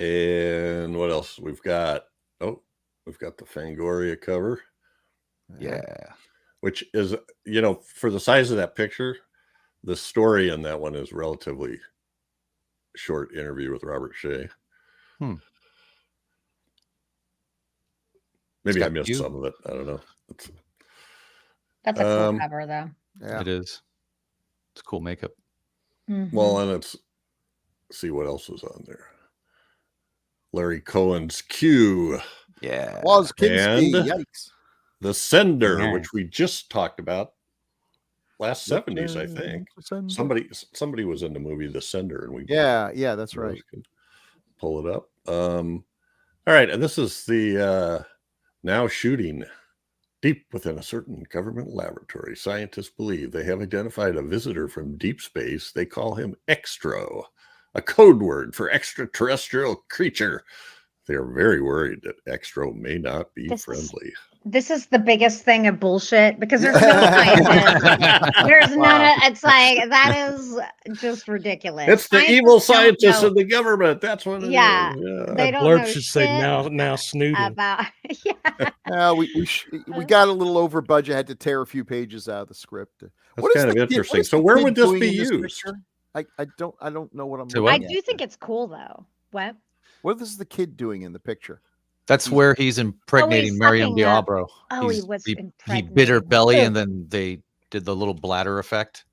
and what else we've got? Oh, we've got the Fangoria cover, Yeah. which is, for the size of that picture, the story in that one is relatively short. Interview with Robert Shaye. Maybe I got missed you. some of it. I don't know. That's a cool Um, cover, though. Yeah. It is. It's cool makeup. Mhm. Well, and let's see what else is on there. Larry Cohen's Q, Yeah. Was Kinski. And- Yikes. The Sender, Yeah. which we just talked about last 70s, I think. Somebody was in the movie The Sender, and we Yeah, that's right. could pull it up. All right, and this is the now shooting. Deep within a certain government laboratory, scientists believe they have identified a visitor from deep space. They call him Xtro, a code word for extraterrestrial creature. They are very worried that Xtro may not be friendly. This is the biggest thing of bullshit because there's no scientists. There's none of it's like that is just ridiculous. It's the Scientists evil don't scientists know of the government. That's what it Yeah. is. Yeah. They That don't blurb know should say shit now snooting. about yeah. Yeah, we got a little over budget. Had to tear a few pages out of the script. That's kind of interesting. So where would this be used? I don't know what I'm. Say looking what? I at. do think it's cool though. What? What is the kid doing in the picture? That's where he's impregnating Miriam sucking up. Diablo. Oh, he was he bit her impregnating belly, her. and then they did the little bladder effect.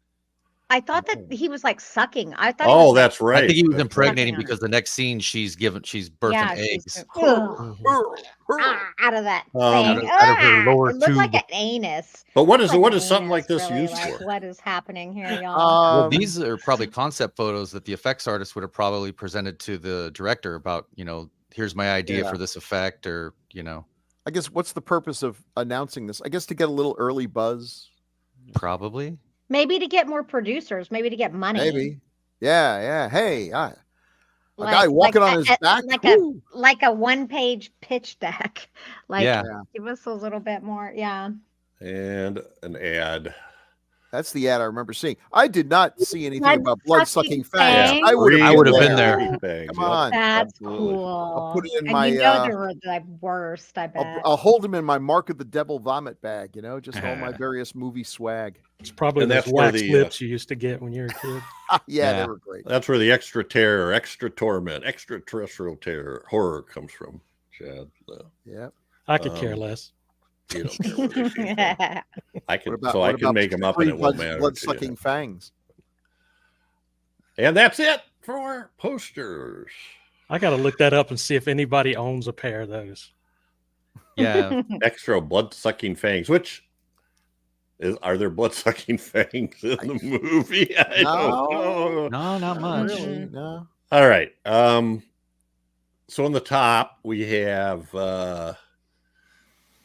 I thought that he was like sucking. I thought. He was, Oh, like, that's right. I think he was That's right. impregnating Sucking on because the next scene she's birthing yeah, she's eggs out of that Um, thing. out of her lower It looked like tube. an anus. But what Looks is what an is something like anus, this really, used like, for? what is happening here, y'all? Well, these are probably concept photos that the effects artist would have probably presented to the director about, here's my idea Yeah. for this effect, or I guess what's the purpose of announcing this? I guess to get a little early buzz. probably. Maybe to get more producers, maybe to get money. Maybe. Yeah. Hey, a Like, guy walking on his back. Woo! like a one-page pitch deck. Like, Yeah. give us a little bit more. Yeah. And an ad. That's the ad I remember seeing. I did not see anything about Blood-sucking blood-sucking fangs. fangs? I would have been there. Come on. That's Absolutely. cool. I'll put it in and my, you know they were the worst, I bet. I'll hold them in my Mark of the Devil vomit bag, just all my various movie swag. It's probably And those that's where wax the, lips you used to get when you were a kid. Yeah, they Yeah. were great. That's where the extra terror, extra torment, extraterrestrial terror, horror comes from, Chad. Yeah. I could care less. You don't care where they came from. I can, What so I about can make them up and it won't matter. to you. blood-sucking fangs. And that's it for posters. I got to look that up and see if anybody owns a pair of those. Yeah. Extra blood-sucking fangs, which are there blood-sucking fangs in the movie? I don't know. No, not much. Really? No. All right. So on the top we have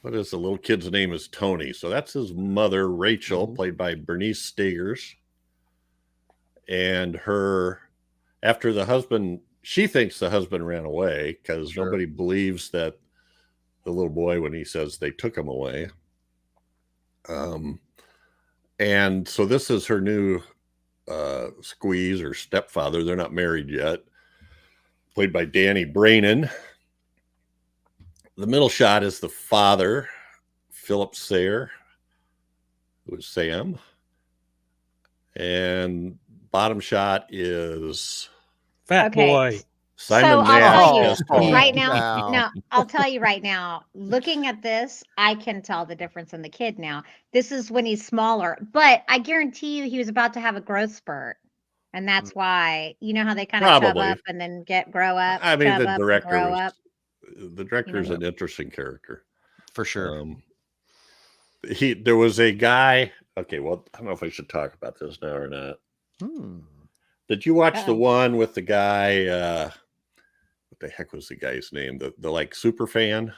what is the little kid's name is Tony. So that's his mother, Rachel, played by Bernice Stegers. And after the husband, she thinks the husband ran away because nobody believes that the little boy when he says they took him away. And so this is her new squeeze or stepfather. They're not married yet. Played by Danny Brainin. The middle shot is the father, Philip Sayre, who is Sam. And bottom shot is Fat boy. Simon So I'll Nash. tell you as Tony. right now. No, I'll tell you right now. Looking at this, I can tell the difference in the kid now. This is when he's smaller, but I guarantee you, he was about to have a growth spurt, and that's why. You know how they kind of chub Probably. up and then grow up. I mean, chub the up, director grow was, up. the director is an interesting character. For sure. There was a guy. Okay, well, I don't know if I should talk about this now or not. Did you watch the one with the guy? What the heck was the guy's name? The like super fan.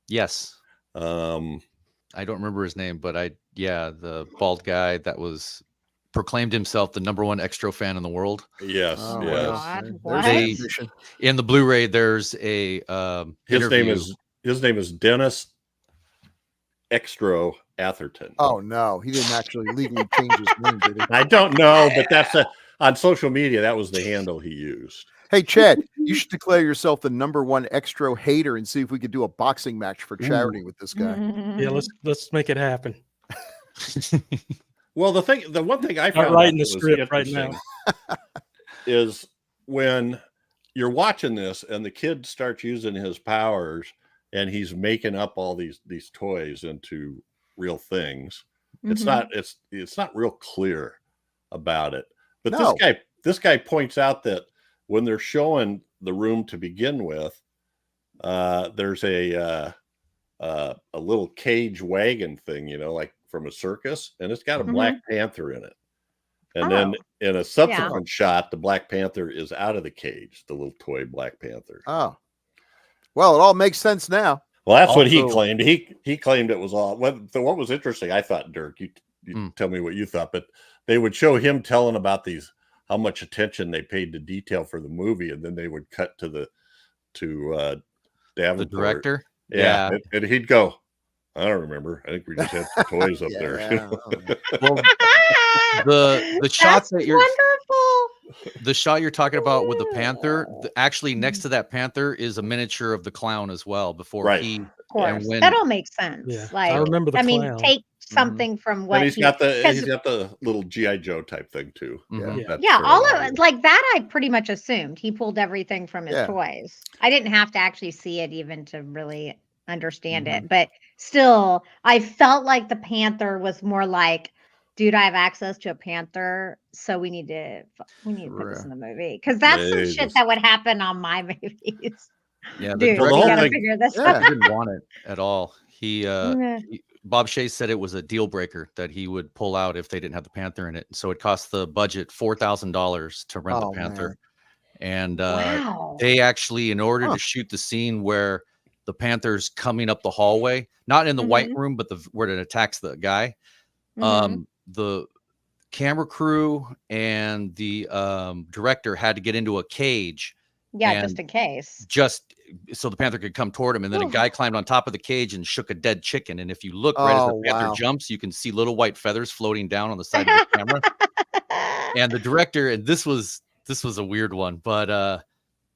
Yes. I don't remember his name, but the bald guy that was proclaimed himself the #1 Xtro fan in the world. Yes, Oh, yes. What? In the Blu-ray, there's a His interview. name is Dennis Xtro Atherton. Oh no, he didn't actually legally change his name, did he? I don't know, but that's on social media. That was the handle he used. Hey, Chad, you should declare yourself the #1 Xtro hater and see if we could do a boxing match for charity with this guy. Yeah, let's make it happen. Well, the one thing I Start found writing out the that was script right now. interesting is when you're watching this and the kid starts using his powers and he's making up all these toys into real things. It's not real clear about it. But No. this guy points out that when they're showing the room to begin with, there's a little cage wagon thing, like from a circus, and it's got a Black Panther in it. And then in a subsequent shot, the Black Panther is out of the cage, the little toy Black Panther. Oh, well, it all makes sense now. Well, that's what he Also- claimed. He claimed it was all. What was interesting, I thought, Dirk, you tell me what you thought, but they would show him telling about how much attention they paid to detail for the movie, and then they would cut to Davenport, The director. Yeah. And he'd go, I don't remember. I think we just had some toys up there. Yeah. Well, the shot that you're wonderful. the shot you're talking about with the panther, actually next to that panther is a miniature of the clown as well. Before Right. he, Of course, when- that all makes sense. Yeah, Like I remember the clown. take something from what And he's got because- he's got the little G.I. Joe type thing too. Mhm. That's yeah, sort all of of it like that. I pretty much assumed he pulled everything from his Yeah. toys. I didn't have to actually see it even to really understand it, but still, I felt like the panther was more like dude, I have access to a panther, so we need to put this in the movie because that's some shit Jesus. that would happen on my movies. Yeah, the Dude, Well, the we whole gotta thing- figure this Yeah. out. He didn't want it at all. Yeah. Bob Shaye said it was a deal breaker that he would pull out if they didn't have the panther in it. So it cost the budget $4,000 to rent Oh, the panther. man. And Wow. they actually, in order Huh. to shoot the scene where the panther's coming up the hallway, not in the white Mhm. room, but where it attacks the guy, Mhm. the camera crew and the director had to get into a cage Yeah, and just in case. just so the panther could come toward him. And then a Oof. guy climbed on top of the cage and shook a dead chicken. And if you look right as the Oh, panther wow. jumps, you can see little white feathers floating down on the side of the camera. And the director, and this was a weird one, but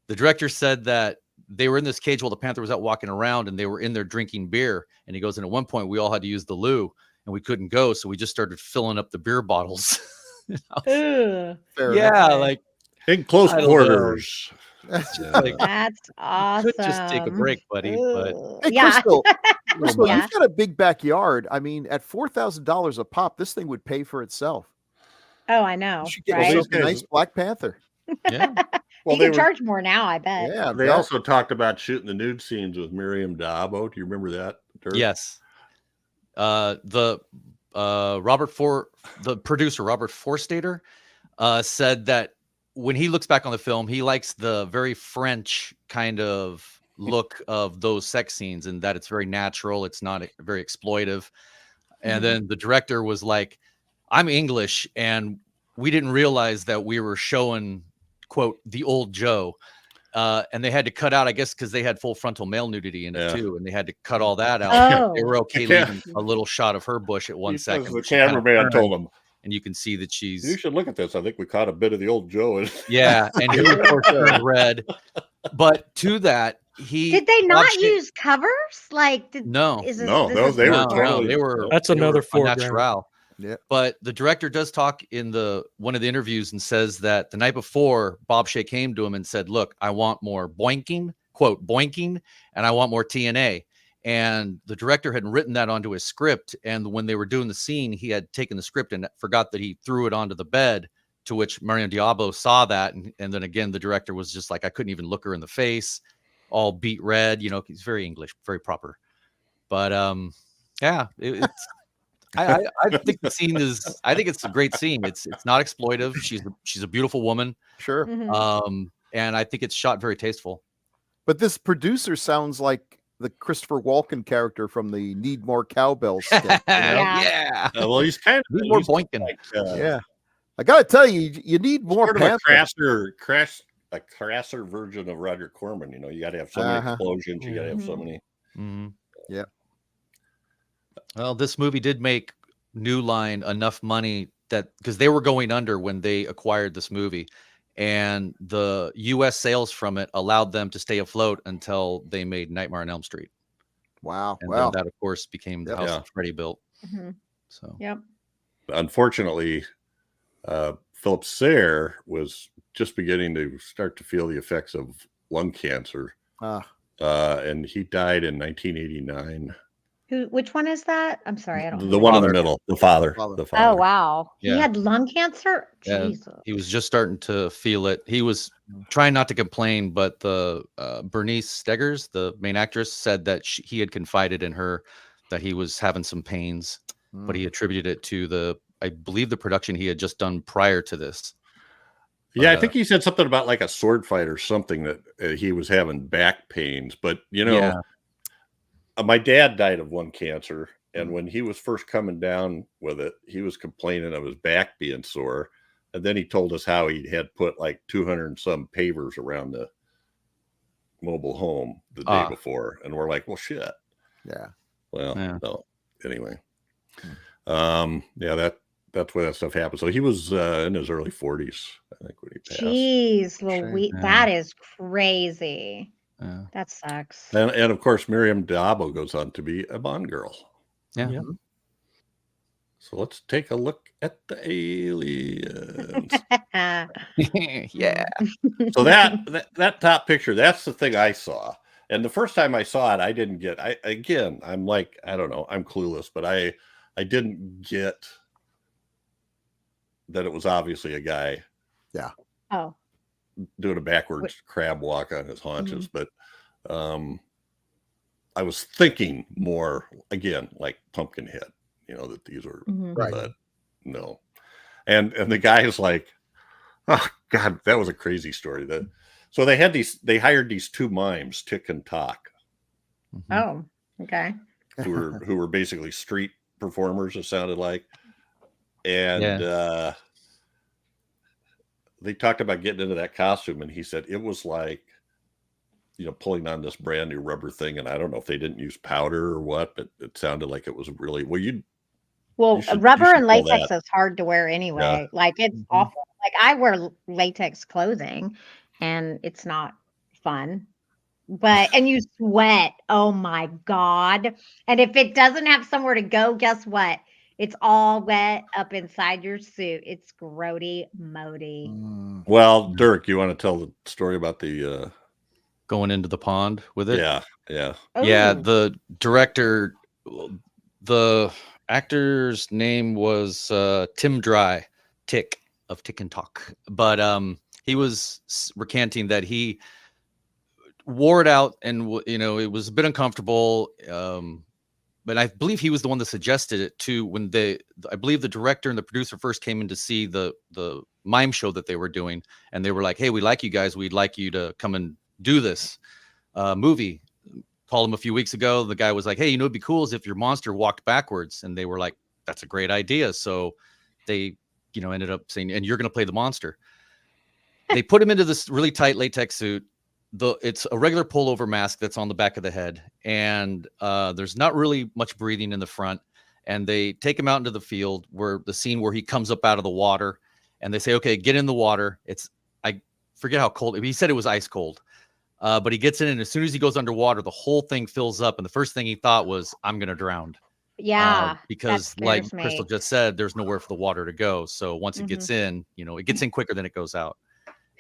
the director said that they were in this cage while the panther was out walking around, and they were in there drinking beer. And he goes, and at one point we all had to use the loo, and we couldn't go, so we just started filling up the beer bottles. Ugh. Fair Yeah, enough. like In close I don't know. quarters. it's just Yeah. like That's awesome. could just take a break, buddy. But Ugh. Hey, Yeah. Crystal, Yeah. you've got a big backyard. I mean, at $4,000 a pop, this thing would pay for itself. Oh, I know. You should get Right? yourself a These guys- nice Black Panther. yeah, Well, You they can were. charge more now, I bet. Yeah, I They bet. also talked about shooting the nude scenes with Miriam Dabo. Do you remember that? Dirk? yes. The producer Robert Forstater said that when he looks back on the film, he likes the very French kind of look of those sex scenes, and that it's very natural. It's not very exploitive. And Mhm. then the director was like, "I'm English, and we didn't realize that we were showing, quote, the old Joe." And they had to cut out, I guess, because they had full frontal male nudity in it Yeah. too, and they had to cut all that out. They Oh. were okay can't- leaving a little shot of her bush at one Because second. the where she kinda cameraman turned, told him, and you can see that "You she's should look at this. I think we caught a bit of the old Joe." yeah, and he of course turned red. But to that, Did they Bob not Shaye- use covers? Like, No, is this, No, this those is they were not- totally. they were That's they another were foreground. unnatural. Yeah. But the director does talk in one of the interviews and says that the night before, Bob Shaye came to him and said, "Look, I want more boinking, quote, boinking, and I want more TNA." And the director had written that onto his script. And when they were doing the scene, he had taken the script and forgot that he threw it onto the bed, to which Marion Diablo saw that. And then again, the director was just like, I couldn't even look her in the face, all beat red. You know, he's very English, very proper. But yeah, it's. I think the scene is. I think it's a great scene. It's not exploitive. She's a beautiful woman, Sure. Mhm. and I think it's shot very tasteful. But this producer sounds like the Christopher Walken character from the Need More Cowbells sketch. You know? Yeah, Well, he's kind of Need more he's boinking. like, Yeah. I got to tell you, you need more sort of a Panther. crasser version of Roger Corman. You know, you got to have so many explosions. You got to have so Mhm. many. Mhm. Yeah. Well, this movie did make New Line enough money that because they were going under when they acquired this movie, and the U.S. sales from it allowed them to stay afloat until they made Nightmare on Elm Street, Wow. and Wow. then that, of course, became the Yep. house Yeah. that Freddie built. Mhm. So Yep. Unfortunately, Philip Sayre was just beginning to start to feel the effects of lung cancer, Ah, and he died in 1989. Which one is that? I'm sorry, I don't. The know. one in Father. the middle, the father. Father. The Oh father. wow, Yeah. he had lung cancer. Yeah. Jesus. he was just starting to feel it. He was trying not to complain, but the Bernice Steggers, the main actress, said that he had confided in her that he was having some pains, but he attributed it to I believe the production he had just done prior to this. Yeah, I But, think he said something about like a sword fight or something that he was having back pains. But you know, Yeah. my dad died of lung cancer, and when he was first coming down with it, he was complaining of his back being sore, and then he told us how he had put like 200 and some pavers around the mobile home the day before, and we're like, well, shit. yeah. Well, Yeah. no. Anyway, yeah, that's where that stuff happened. So he was in his early 40s, I think, when he passed. Jeez, Shame. Louise, Yeah. that is crazy. Yeah. That sucks. And of course, Miriam Dabo goes on to be a Bond girl. Yeah. Yeah. So let's take a look at the aliens. Yeah. So that top picture, that's the thing I saw. And the first time I saw it, I didn't get. I'm like, I don't know, I'm clueless, but I didn't get that it was obviously a guy Oh, doing a backwards crab walk on his haunches. But I was thinking more again like Pumpkinhead, that these were, Right. but no. And the guy is like, oh God, that was a crazy story. So they hired these two mimes, Tick and Tock, oh, okay. who were basically street performers, it sounded like. And they talked about getting into that costume, and he said it was like, pulling on this brand new rubber thing. And I don't know if they didn't use powder or what, but it sounded like it was really, rubber and pull latex that. is hard to wear anyway. Yeah. Like it's awful. Like I wear latex clothing and it's not fun. And you sweat. Oh my God. And if it doesn't have somewhere to go, guess what? It's all wet up inside your suit. It's grody mody. Well, Dirk, you want to tell the story about the Going into the pond with it? Yeah. Yeah, Ooh. the director, the actor's name was Tim Dry, Tick of Tick and Talk. But he was recanting that he wore it out and, it was a bit uncomfortable. But I believe he was the one that suggested it too when I believe the director and the producer first came in to see the mime show that they were doing. And they were like, hey, we like you guys. We'd like you to come and do this movie. Called him a few weeks ago. The guy was like, hey, it'd be cool is if your monster walked backwards. And they were like, that's a great idea. So they, ended up saying, and you're going to play the monster. They put him into this really tight latex suit. It's a regular pullover mask that's on the back of the head. And there's not really much breathing in the front. And they take him out into the field where the scene where he comes up out of the water and they say, okay, get in the water. I forget how cold. He said it was ice cold. But he gets in, and as soon as he goes underwater, the whole thing fills up. And the first thing he thought was, I'm going to drown. Yeah. Because like Crystal just said, there's nowhere for the water to go. So once it gets in, it gets in quicker than it goes out.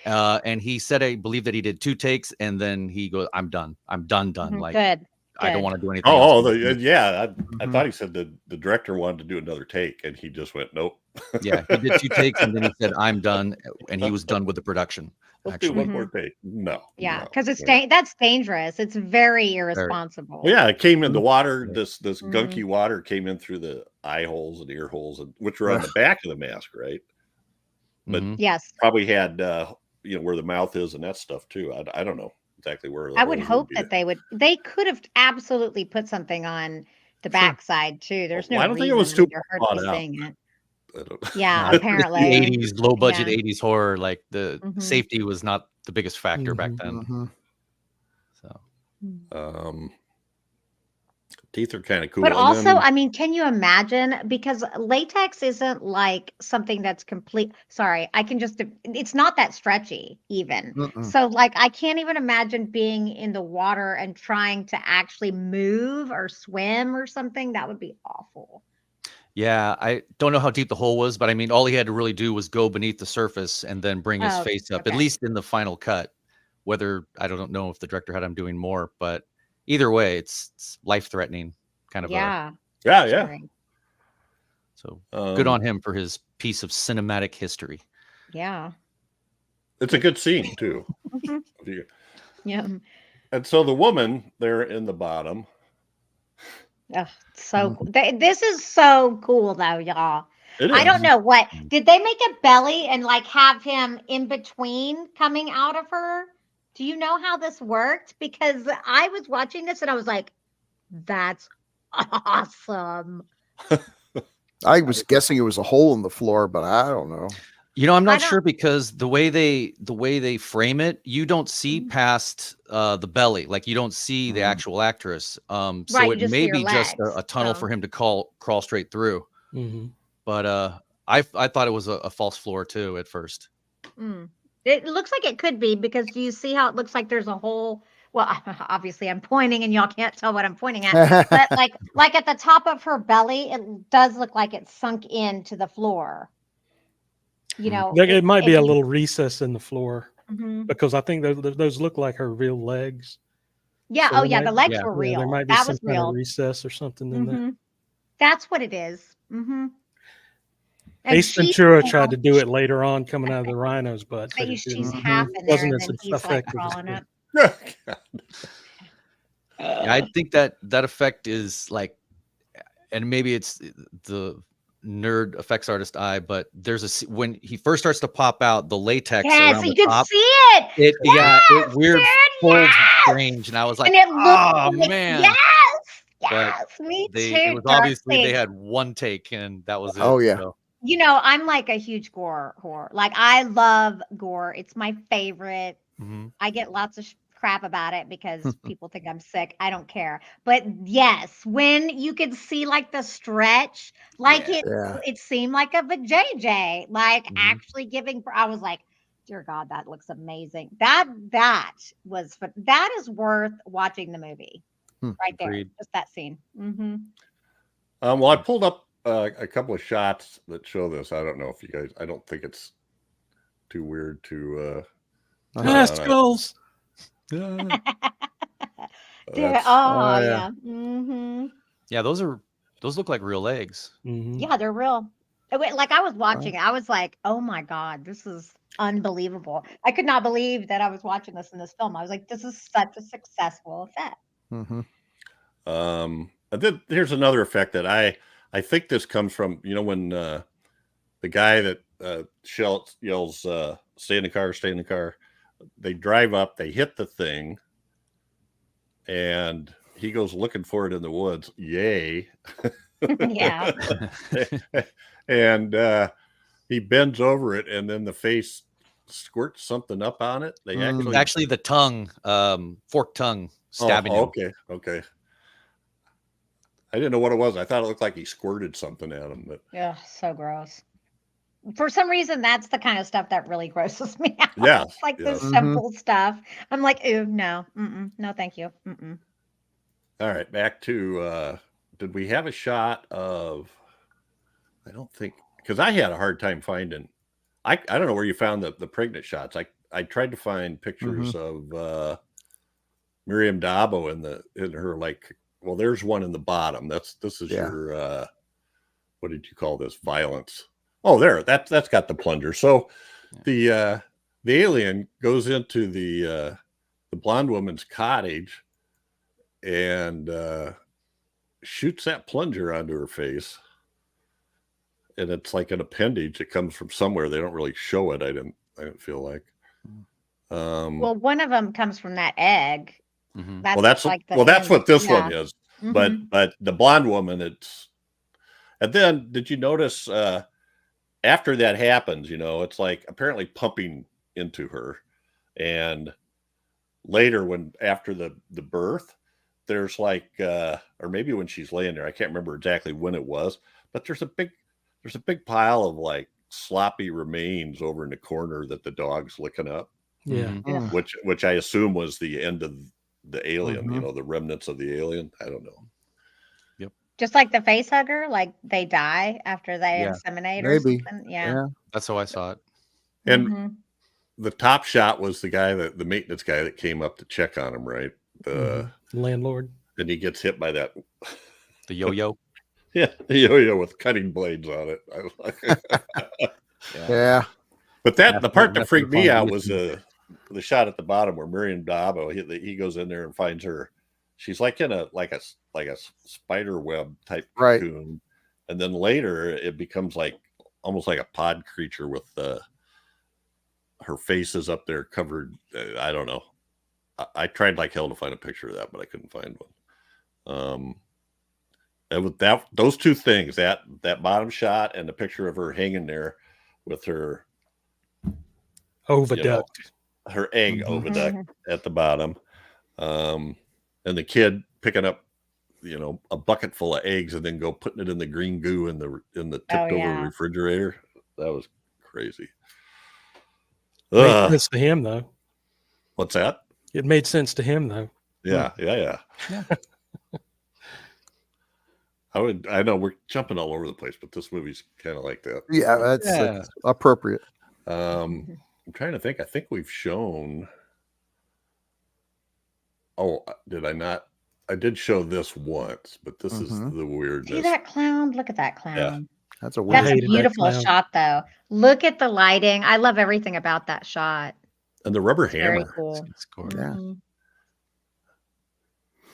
And he said, I believe that he did 2 takes, and then he goes, I'm done. I'm done. Like, Good. I don't want to do anything. I thought he said the director wanted to do another take, and he just went, nope. Yeah, he did 2 takes, and then he said, I'm done. And he was done with the production. Let's do one more take. No. Yeah, because that's dangerous. It's very irresponsible. Well, yeah, it came in the water. This gunky water came in through the eye holes and ear holes, which were on the back of the mask, right? But yes, probably had where the mouth is and that stuff too. I don't know exactly where. I would hope that they could have absolutely put something on the backside too. There's no. I don't think it was too thought out. Yeah, apparently. The 80s, low budget 80s horror, like the safety was not the biggest factor back then. So, teeth are kind of cool. But also, I mean, can you imagine? Because latex isn't like something that's complete. Sorry, it's not that stretchy even. So, like, I can't even imagine being in the water and trying to actually move or swim or something. That would be awful. Yeah, I don't know how deep the hole was, but I mean, all he had to really do was go beneath the surface and then bring his face up, at least in the final cut. Whether, I don't know if the director had him doing more, but either way, it's life-threatening kind of. Yeah. So good on him for his piece of cinematic history. Yeah. It's a good scene, too. Yeah. And so the woman there in the bottom. Oh, so this is so cool though, y'all. I don't know what did they make a belly and like have him in between coming out of her? Do you know how this worked? Because I was watching this and I was like, that's awesome. I was guessing it was a hole in the floor, but I don't know. I'm not sure because the way they frame it, you don't see past the belly, like you don't see the actual actress. So it may be just a tunnel for him to crawl straight through. But I thought it was a false floor too at first. It looks like it could be because do you see how it looks like there's a hole? Well, obviously I'm pointing and y'all can't tell what I'm pointing at, but like at the top of her belly, it does look like it's sunk into the floor. It might be a little recess in the floor because I think those look like her real legs. Yeah. So the legs were real. There might be that some was kind real. of recess or something in there. That's what it is. And Ace she's Ventura half- tried to do it later on, coming out of the rhino's butt, but it She's didn't. half in there, Wasn't and as then he's like effective as crawling up. Yeah, I think that effect is like, and maybe it's the nerd effects artist eye, but there's when he first starts to pop out, the latex Yes, around you the can top, see it. it Yes, weird dude, folds yes! strange, and I was like, And it looks oh like, man. yes, But me it too. was obviously Darkly. they had one take and that was it. Oh, yeah. So. You know, I'm like a huge gore whore. Like, I love gore. It's my favorite. Mhm. I get lots of crap about it because people think I'm sick. I don't care. But yes, when you could see like the stretch, like Yeah. it seemed like a vajayjay, like Mhm. actually giving. I was like, dear God, that looks amazing. That was that is worth watching the movie right there. Agreed. Just that scene. Mm-hmm. Well, I pulled up a couple of shots that show this. I don't know if you guys. I don't think it's too weird to. Skulls. Yeah. That's- Oh, yeah. yeah. Mm-hmm. Yeah, those look like real legs. Mhm. Yeah, they're real. Like I was watching it, I was like, "Oh my God, this is unbelievable!" I could not believe that I was watching this in this film. I was like, "This is such a successful effect." Mm-hmm. And then here's another effect that I think this comes from, when the guy that yells, "Stay in the car, stay in the car." They drive up, they hit the thing, and he goes looking for it in the woods. Yay! Yeah. And he bends over it, and then the face squirts something up on it. They Actually the tongue, forked tongue stabbing him. Okay. I didn't know what it was. I thought it looked like he squirted something at him, but Yeah, so gross. For some reason, that's the kind of stuff that really grosses me out. Yeah, It's like yeah. the simple stuff. I'm like, ooh, no, no, thank you. All right, back to did we have a shot of? I don't think, because I had a hard time finding. I don't know where you found the pregnant shots. I tried to find pictures of Miriam Dabo in her, like, well, there's one in the bottom. This is your what did you call this? Violence. Oh, there. That's got the plunger. So the alien goes into the blonde woman's cottage and shoots that plunger onto her face. And it's like an appendage. It comes from somewhere. They don't really show it. I didn't feel like. Well, one of them comes from that egg. Mhm. That's that's what this one is. Mhm. But the blonde woman, it's. And then did you notice after that happens, it's like apparently pumping into her, and later after the birth, there's like or maybe when she's laying there, I can't remember exactly when it was, but there's a big pile of like sloppy remains over in the corner that the dog's licking up. Yeah. Mhm. Which I assume was the end of the alien, the remnants of the alien. I don't know. Just like the face hugger, like they die after they inseminate or Maybe. something. Yeah. That's how I saw it. And the top shot was the guy the maintenance guy that came up to check on him, right? The landlord. And he gets hit by that. The yo-yo. Yeah, the yo-yo with cutting blades on it. I was like, Yeah. But the part that freaked me out was the the shot at the bottom where Miriam Dabo, he goes in there and finds her. She's like in a spider web type cocoon, and then later it becomes like almost like a pod creature with her face is up there covered. I don't know. I tried like hell to find a picture of that, but I couldn't find one. And with those two things, that bottom shot and the picture of her hanging there with her oviduct, her egg oviduct at the bottom, and the kid picking up, a bucket full of eggs and then go putting it in the green goo in the tipped over refrigerator. That was crazy. Made sense to him though. What's that? It made sense to him though. Yeah. I know we're jumping all over the place, but this movie's kind of like that. Yeah, that's appropriate. I'm trying to think. I think we've shown. Oh, did I not? I did show this once, but this is the weirdness. See that clown? Look at that clown. That's a I weird. That's a hated that beautiful clown. shot, though. Look at the lighting. I love everything about that shot. And the rubber It's very hammer. cool. Score. Yeah. Mhm.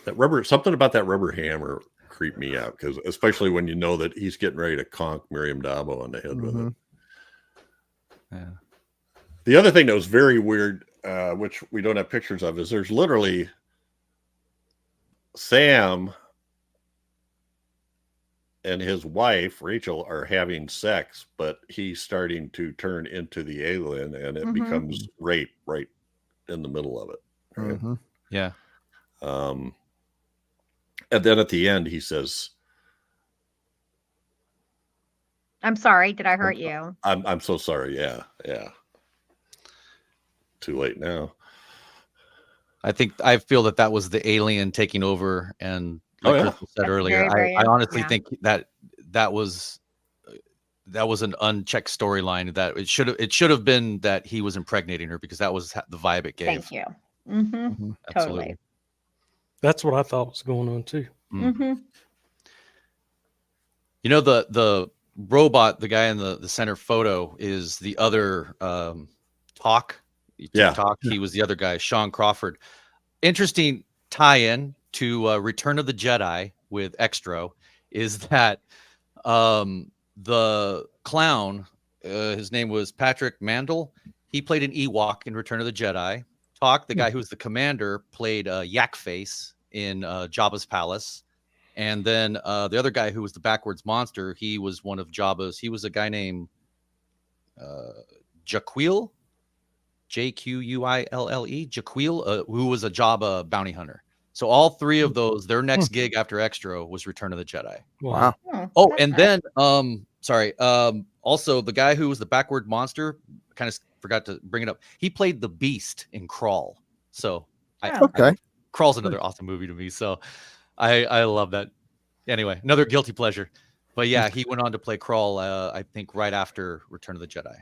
That rubber, something about that rubber hammer creeped me out, because especially when you know that he's getting ready to conk Miriam Dabo on the head with it. Yeah. The other thing that was very weird, which we don't have pictures of, is there's literally Sam and his wife Rachel are having sex, but he's starting to turn into the alien, and it Mhm. becomes rape right in the middle of it. Right? Mhm. Yeah. And then at the end, he says, I'm sorry. Did I hurt you? I'm so sorry. Yeah. Too late now. I feel that was the alien taking over, and like Crystal said At the earlier, very, very I end, honestly yeah. think that was an unchecked storyline. That it should have been that he was impregnating her, because that was the vibe it gave. Thank you. Mm-hmm. Mhm. Totally. That's what I thought was going on too. Mm-hmm. You know, the robot, the guy in the center photo, is the other Talk. Yeah. Talk. He was the other guy, Sean Crawford. Interesting tie-in to Return of the Jedi with Xtro is that the clown, his name was Patrick Mandel. He played an Ewok in Return of the Jedi. Talk, the guy who was the commander, played Yak Face in Jabba's palace. And then the other guy who was the backwards monster, he was one of Jabba's. He was a guy named Jaquil, Jquille, Jaquil, who was a Jabba bounty hunter. So all three of those, their next gig after Xtro was Return of the Jedi. Wow. Oh, that's and nice. then also the guy who was the backward monster, kind of forgot to bring it up. He played the Beast in Crawl. So Okay. Crawl's another awesome movie to me. So I love that. Anyway, another guilty pleasure. But yeah, he went on to play Crawl, I think, right after Return of the Jedi.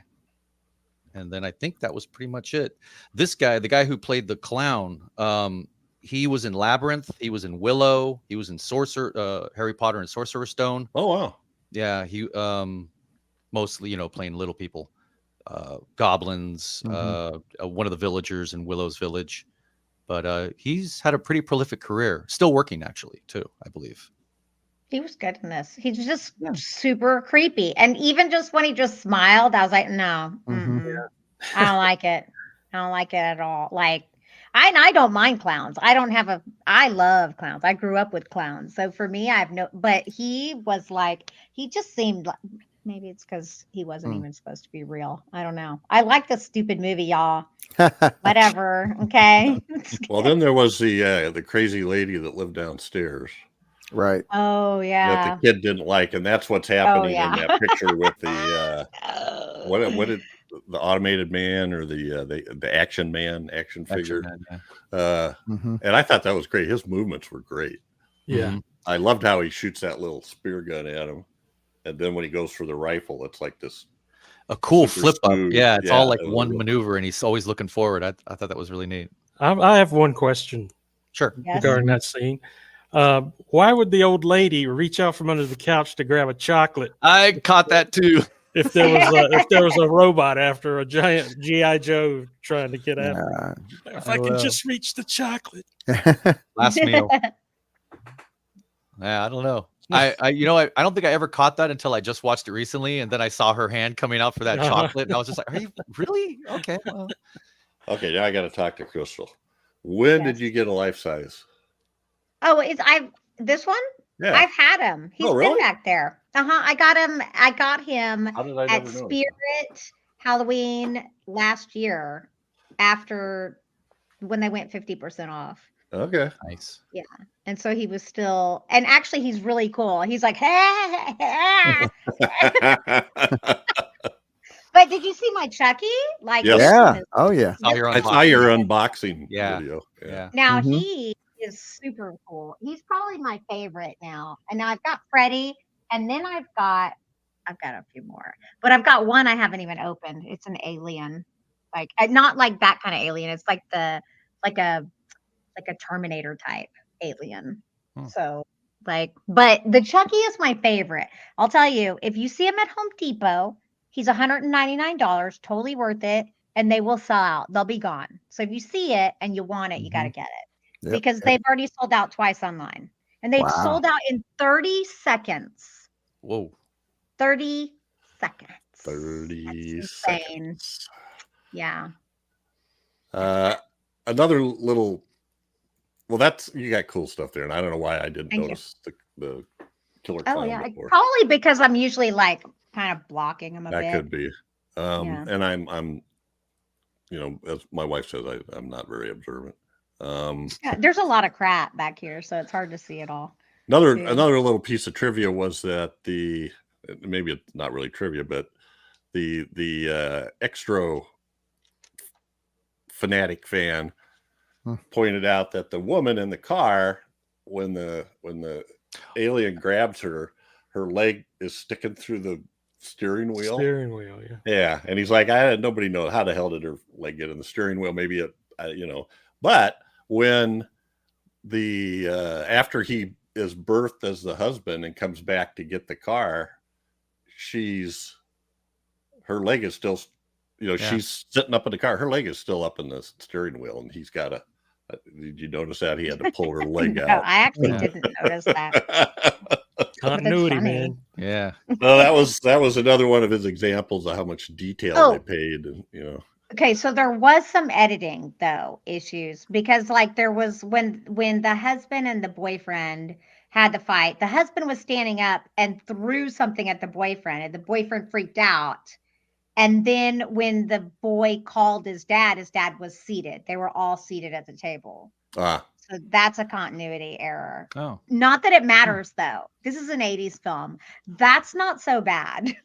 And then I think that was pretty much it. This guy, the guy who played the clown, he was in Labyrinth. He was in Willow. He was in Harry Potter and Sorcerer's Stone. Oh, wow. Yeah, he mostly, playing little people, goblins, one of the villagers in Willow's Village. But he's had a pretty prolific career. Still working, actually, too, I believe. He was good in this. He's just super creepy. And even just when he just smiled, I was like, no, I don't like it. I don't like it at all. Like, I don't mind clowns. I love clowns. I grew up with clowns. So for me, but he was like, he just seemed like, maybe it's because he wasn't even supposed to be real. I don't know. I like the stupid movie, y'all. Whatever. Okay. Well, then there was the crazy lady that lived downstairs. Right. Oh, That yeah. the kid didn't like, and that's what's happening yeah. in that picture with the what did the automated man or the action figure. And I thought that was great. His movements were great. Yeah. I loved how he shoots that little spear gun at him, and then when he goes for the rifle, it's like this a cool super flip up. smooth. Yeah, it's all like that was one real maneuver, and he's always looking forward. I thought that was really neat. I have one question Sure. Yes. regarding that scene. Why would the old lady reach out from under the couch to grab a chocolate I caught that too. if there was a robot after a giant GI Joe trying to get after him? If I could just reach the chocolate. Last meal. Yeah, I don't know. I don't think I ever caught that until I just watched it recently, and then I saw her hand coming out for that chocolate, and I was just like, "Are you really okay?" Well. Okay, now I got to talk to Crystal. When did you get a life size? Oh, this one? Yeah, I've had him. He's really? been back there. I got him How did I at never know? Spirit Halloween last year after when they went 50% off. Okay. Nice. Yeah. And so he was still, and actually he's really cool. He's like, hey. But did you see my Chucky? Like, Yes. Yeah. Oh, yeah. I saw your unboxing video. Yeah. Now he is super cool. He's probably my favorite now. And now I've got Freddy, and then I've got a few more, but I've got one I haven't even opened. It's an alien, like not like that kind of alien. It's like a Terminator type alien. So Like, but the Chucky is my favorite. I'll tell you, if you see him at Home Depot, he's $199, totally worth it, and they will sell out. They'll be gone. So if you see it and you want it, you got to get it Yep. because they've already sold out twice online, and they've Wow. sold out in 30 seconds. Whoa. 30 seconds. 30 That's insane. seconds. Yeah. Another little. Well, you got cool stuff there, and I don't know why I didn't Thank you. notice the killer Oh clown yeah, before. probably because I'm usually like kind of blocking them a That bit. could be. Yeah. And I'm, as my wife says, I'm not very observant. Yeah, there's a lot of crap back here, so it's hard to see it all. Another too. little piece of trivia was that maybe it's not really trivia, but the Xtro fanatic fan pointed out that the woman in the car, when the alien grabs her leg is sticking through the steering wheel. Steering wheel, yeah. Yeah, and he's like, nobody knows how the hell did her leg get in the steering wheel. Maybe it, But when the after he is birthed as the husband and comes back to get the car, her leg is still, she's sitting up in the car. Her leg is still up in the steering wheel, and he's got to. Did you notice that he had to pull her leg No, out? I actually didn't notice that. Continuity, funny. man. Yeah. No, that was another one of his examples of how much detail they paid, and Okay, so there was some editing though issues because like there was when the husband and the boyfriend had the fight, the husband was standing up and threw something at the boyfriend, and the boyfriend freaked out. And then when the boy called his dad was seated. They were all seated at the table. So that's a continuity error. Oh. Not that it matters though. This is an 80s film. That's not so bad.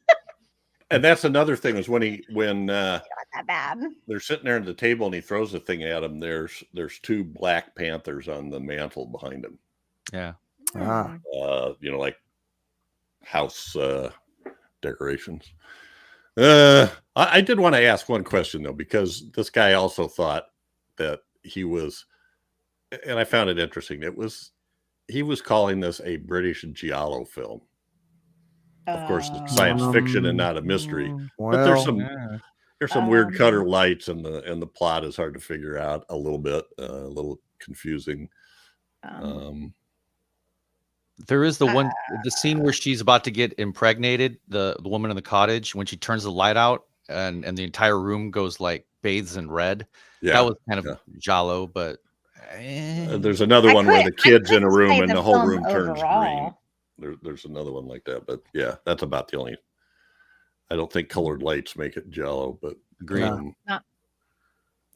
And that's another thing is when Not that bad. they're sitting there at the table and he throws the thing at him, there's two Black Panthers on the mantle behind him. Yeah. Ah. Like house decorations. I did want to ask one question though, because this guy also thought that he was, and I found it interesting. He was calling this a British giallo film. Of course, it's science fiction and not a mystery. But there's some weird color lights, and the plot is hard to figure out a little bit, a little confusing. There is the scene where she's about to get impregnated, the woman in the cottage, when she turns the light out and the entire room goes like bathes in red. Yeah, that was kind of giallo, but there's another one where the kid's in a room and the whole room turns green. There's another one like that, but yeah, that's about the only. I don't think colored lights make it giallo, but green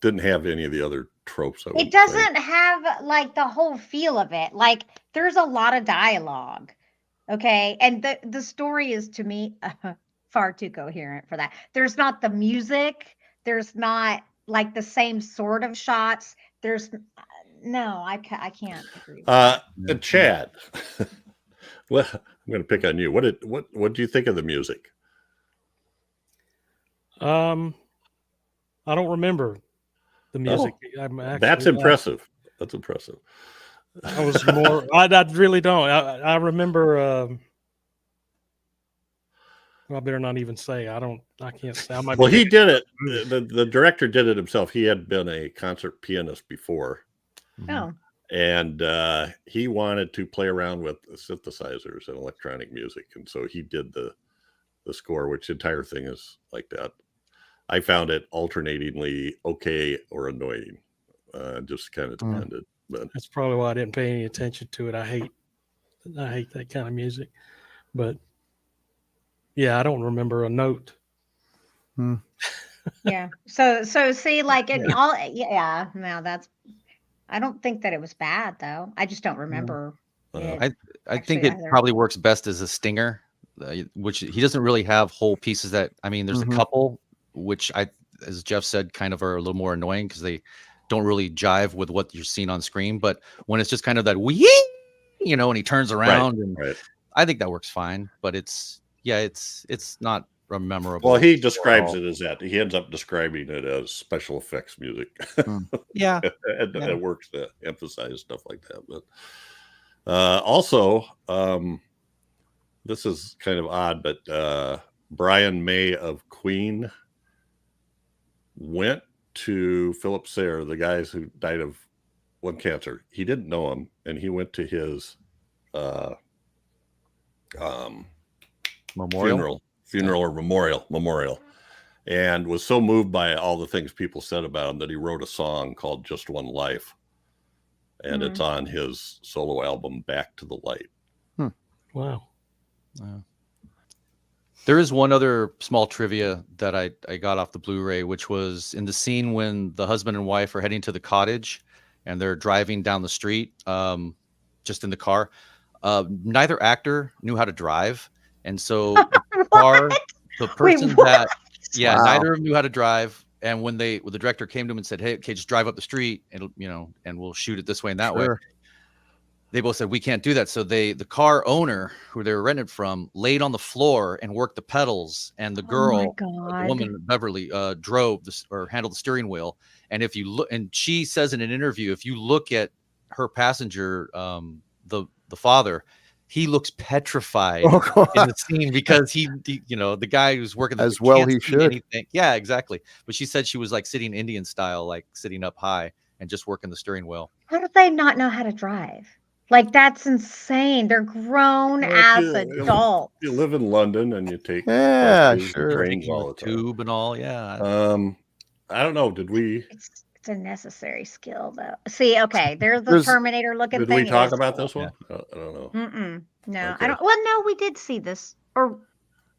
didn't have any of the other tropes. It doesn't have like the whole feel of it. Like there's a lot of dialogue, okay, and the story is to me far too coherent for that. There's not the music. There's not like the same sort of shots. There's no, I can't agree with Chad. Well, I'm going to pick on you. What do you think of the music? I don't remember the music. That's impressive. That's impressive. I was more. I really don't. I remember. I better not even say. I can't say. I might. Well, he did it. The director did it himself. He had been a concert pianist before. Oh. And he wanted to play around with synthesizers and electronic music, and so he did the score, which the entire thing is like that. I found it alternatingly okay or annoying, just kind of depended. But that's probably why I didn't pay any attention to it. I hate that kind of music, but yeah, I don't remember a note. Yeah. So see, like it all. Yeah. No, that's. I don't think that it was bad though. I just don't remember. I think it probably works best as a stinger, which he doesn't really have whole pieces that. I mean, there's a couple which as Jeff said, kind of are a little more annoying because they don't really jive with what you're seeing on screen. But when it's just kind of that wee, and he turns around, I think that works fine. But it's not memorable. Well, he describes it as that. He ends up describing it as special effects music. Yeah. It works to emphasize stuff like that. Also, this is kind of odd, but Brian May of Queen went to Philip Sayre, the guys who died of lung cancer. He didn't know him, and he went to his Memorial. funeral or memorial, and was so moved by all the things people said about him that he wrote a song called Just One Life, and it's on his solo album Back to the Light. Wow. There is one other small trivia that I got off the Blu-ray, which was in the scene when the husband and wife are heading to the cottage and they're driving down the street, just in the car. Neither actor knew how to drive. And so the car, the person that, Wow. neither of them knew how to drive. And when the director came to him and said, "Hey, okay, just drive up the street and, and we'll shoot it this way and that way." They both said, "We can't do that." So the car owner who they were rented from laid on the floor and worked the pedals, and the girl, the woman Beverly, drove or handled the steering wheel. And if you look, and she says in an interview, if you look at her passenger, the father, he looks petrified in the scene because he the guy who's working as well he should. Anything. Yeah, exactly. But she said she was like sitting Indian style, like sitting up high and just working the steering wheel. How do they not know how to drive? Like, that's insane. They're grown ass adults. You live in London and you take buses, trains all the time. Tube and all, yeah. I don't know. Did we? It's a necessary skill, though. See, okay, there's the Terminator looking thing. Did we talk about this one? I don't know. No, Okay. I don't. Well, no, we did see this, or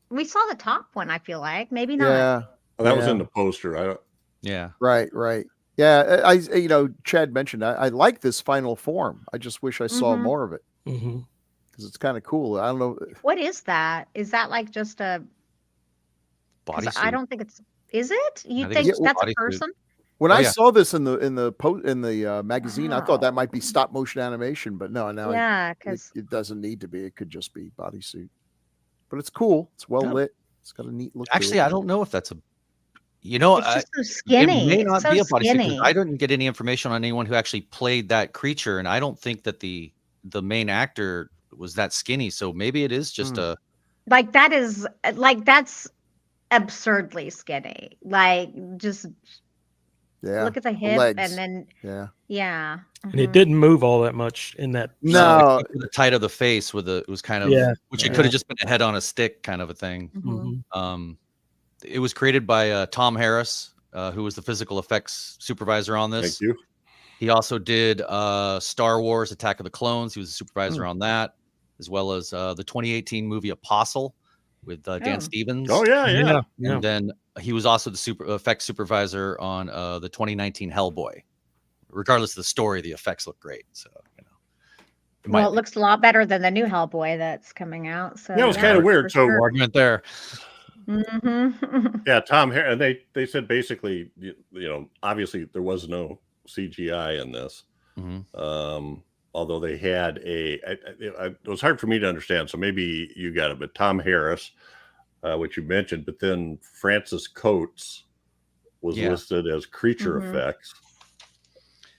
we saw the top one. I feel like maybe not. Yeah, well, that was in the poster. I don't. Yeah. Right. Yeah, I Chad mentioned I like this final form. I just wish I saw more of it because it's kind of cool. I don't know. What is that? Is that like just a bodysuit? I don't think it's. Is it? You think think that's a person? When I saw this in the magazine, I thought that might be stop motion animation, but no, because it doesn't need to be. It could just be bodysuit. But it's cool. It's well lit. It's got a neat look. Actually, to it. I don't know if that's a. It's just so skinny. It may not be a bodysuit. Skinny. I didn't get any information on anyone who actually played that creature, and I don't think that the main actor was that skinny. So maybe it is just a. Like that is like that's absurdly skinny. Like just. Yeah. Look at the hip legs. and then yeah. And it didn't move all that much in that. No, the tight of the face it was kind of which it could have just been a head on a stick kind of a thing. It was created by Tom Harris, who was the physical effects supervisor on this. Thank you. He also did Star Wars: Attack of the Clones. He was a supervisor on that, as well as the 2018 movie Apostle with Dan Stevens. Oh yeah. And then he was also the effects supervisor on the 2019 Hellboy. Regardless of the story, the effects look great. So it looks a lot better than the new Hellboy that's coming out. So it was kind of weird. So argument there. Yeah, Tom Harris. And they said basically, obviously there was no CGI in this. Although they had it was hard for me to understand. So maybe you got it. But Tom Harris, which you mentioned, but then Francis Coates was listed as creature effects.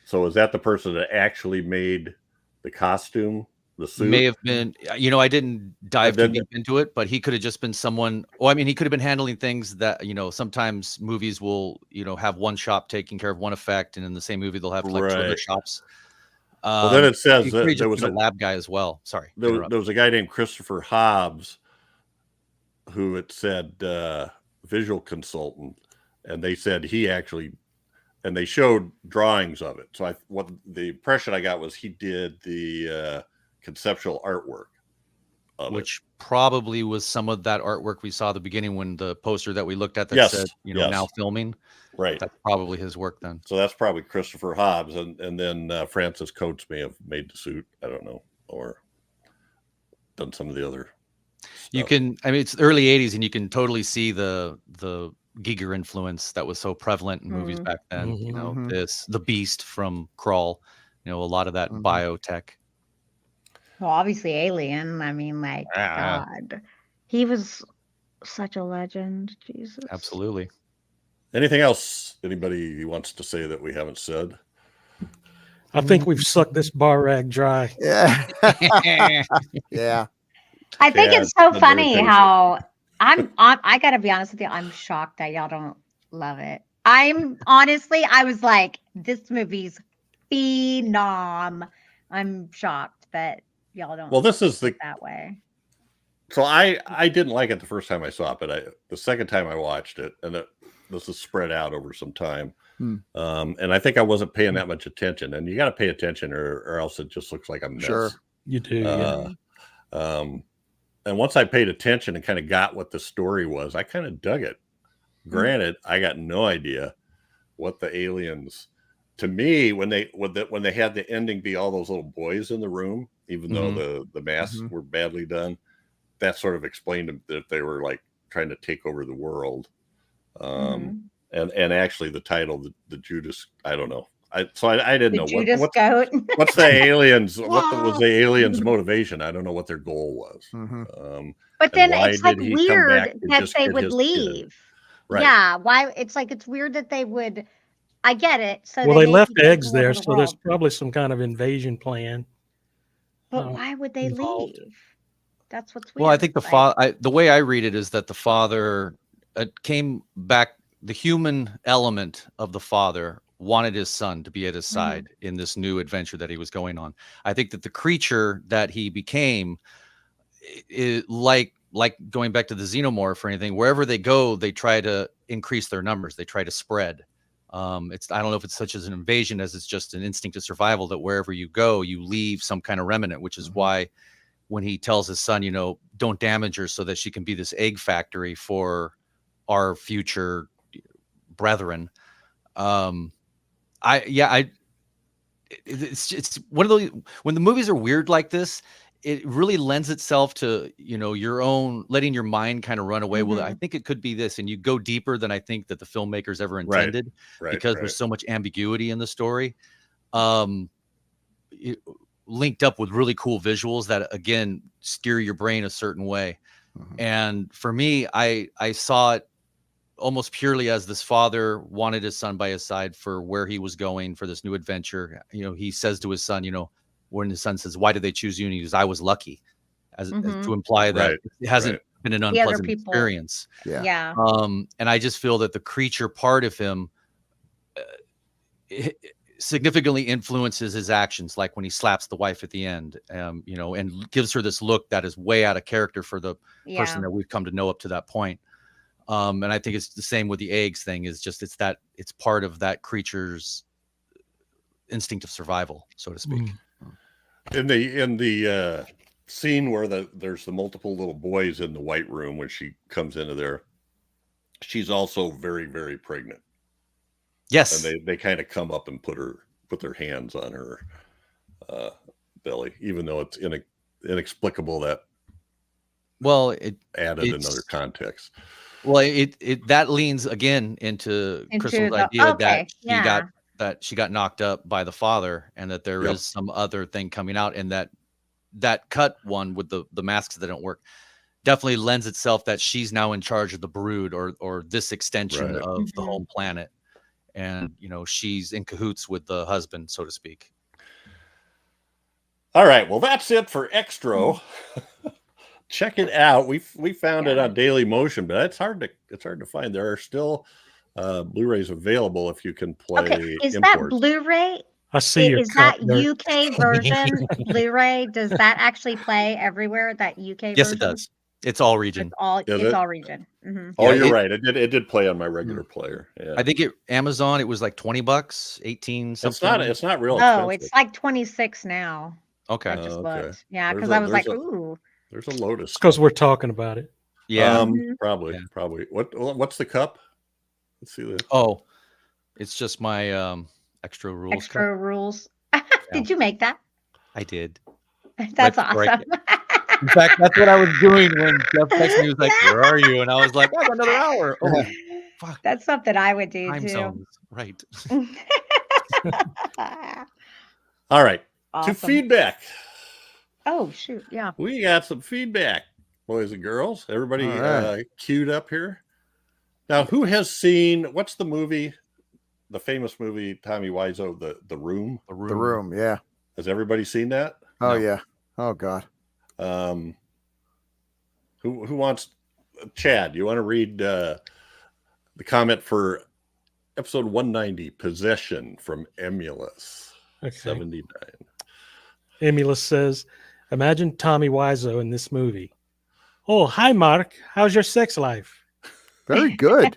So is that the person that actually made the costume, the suit? May have been. I didn't dive too deep into it, but he could have just been someone. Well, I mean, he could have been handling things that sometimes movies will have one shop taking care of one effect, and in the same movie they'll have like two other shops. Well, then it says that there was a lab guy as well. Sorry, there was a guy named Christopher Hobbs, who it said visual consultant, and they said he actually. And they showed drawings of it. So what the impression I got was he did the conceptual artwork of which probably was some of that artwork we saw at the beginning when the poster that we looked at that said, now filming. Right. That's probably his work then. So that's probably Christopher Hobbs. And then Francis Coates may have made the suit. I don't know. Or done some of the other stuff. It's the early 80s and you can totally see the Giger influence that was so prevalent in movies back then. The Beast from Krull, a lot of that biotech. Well, obviously Alien. I mean, like God, he was such a legend. Jesus, absolutely. Anything else anybody wants to say that we haven't said? I think we've sucked this bar rag dry. Yeah. Yeah. I think Yeah, it's so it's very funny tasty. how I gotta be honest with you, I'm shocked that y'all don't love it. I was like, this movie's phenom. I'm shocked that y'all don't Well, this is see it that way. So I didn't like it the first time I saw it, but the second time I watched it, and this is spread out over some time. And I think I wasn't paying that much attention. And you got to pay attention, or else it just looks like a mess. Sure. You do. Yeah. And once I paid attention and kind of got what the story was, I kind of dug it. Granted, I got no idea what the aliens. To me, when they had the ending be all those little boys in the room, even though the masks were badly done, that sort of explained that they were like trying to take over the world. And actually the title, the Judas, I don't know. I didn't know Judas goat. what's the aliens. What was the aliens' motivation? I don't know what their goal was. But then it's like weird that they would leave. Right. Yeah. Why? It's like it's weird that they would. I get it. So Well, they left take eggs over there, the so there's world. probably some kind of invasion plan. But why would they involved. leave? That's what's weird. Well, I think the way I read it is that the father came back. The human element of the father wanted his son to be at his side in this new adventure that he was going on. I think that the creature that he became, like going back to the xenomorph or anything, wherever they go, they try to increase their numbers. They try to spread. I don't know if it's such as an invasion as it's just an instinct of survival, that wherever you go, you leave some kind of remnant, which is why when he tells his son, don't damage her so that she can be this egg factory for our future brethren. It's one of those, when the movies are weird like this, it really lends itself to, your own letting your mind kind of run away. Well, I think it could be this, and you go deeper than I think that the filmmakers ever intended, because there's so much ambiguity in the story. Linked up with really cool visuals that again steer your brain a certain way. And for me, I saw it almost purely as this father wanted his son by his side for where he was going for this new adventure. He says to his son, when his son says, "Why did they choose you?" And he goes, "I was lucky," as to imply that it hasn't been an unpleasant experience. Yeah. And I just feel that the creature part of him significantly influences his actions, like when he slaps the wife at the end, and gives her this look that is way out of character for the person that we've come to know up to that point. And I think it's the same with the eggs thing. It's part of that creature's instinct of survival, so to speak. In the scene where there's the multiple little boys in the white room, when she comes into there, she's also very, very pregnant. Yes. And they kind of come up and put their hands on her belly, even though it's inexplicable that it added another context. Well, it that leans again into Crystal's idea that she got knocked up by the father, and that there is some other thing coming out, and that cut one with the masks that don't work definitely lends itself that she's now in charge of the brood, or this extension of the home planet. And she's in cahoots with the husband, so to speak. All right, well, that's it for Xtro. Check it out. We found it on Daily Motion, but it's hard to find. There are still Blu-rays available if you can play. Okay, is imports. that Blu-ray? I see your Is that UK version Blu-ray? Does that actually play everywhere? That UK version? Yes, it does. It's all region. It's all region. Oh, you're right. It did play on my regular player. Yeah. I think Amazon. It was like $20, 18 something. It's not real expensive. Oh, it's like 26 now. Okay. I just looked. Yeah, because I was like, ooh. There's a Lotus. Because we're talking about it. Yeah. Probably. What's the cup? Let's see this. Oh, it's just my Xtro rules. Xtro rules. Did you make that? I did. That's awesome. In fact, that's what I was doing when Jeff texted me. He was like, "Where are you?" And I was like, "I have another hour." Oh, fuck. That's something I would do Time too. zones. Right. All right. Awesome. To feedback. Oh shoot! Yeah. We got some feedback, boys and girls. Everybody queued up here. Now, who has seen? What's the movie the famous movie Tommy Wiseau, The Room? The Room. The Room, yeah. Has everybody seen that? Oh No. yeah. Oh god. Who wants? Chad, you want to read the comment for episode 190, Possession, from Emulus Okay. 79. Emulus says, imagine Tommy Wiseau in this movie. Oh, hi, Mark. How's your sex life? Very good.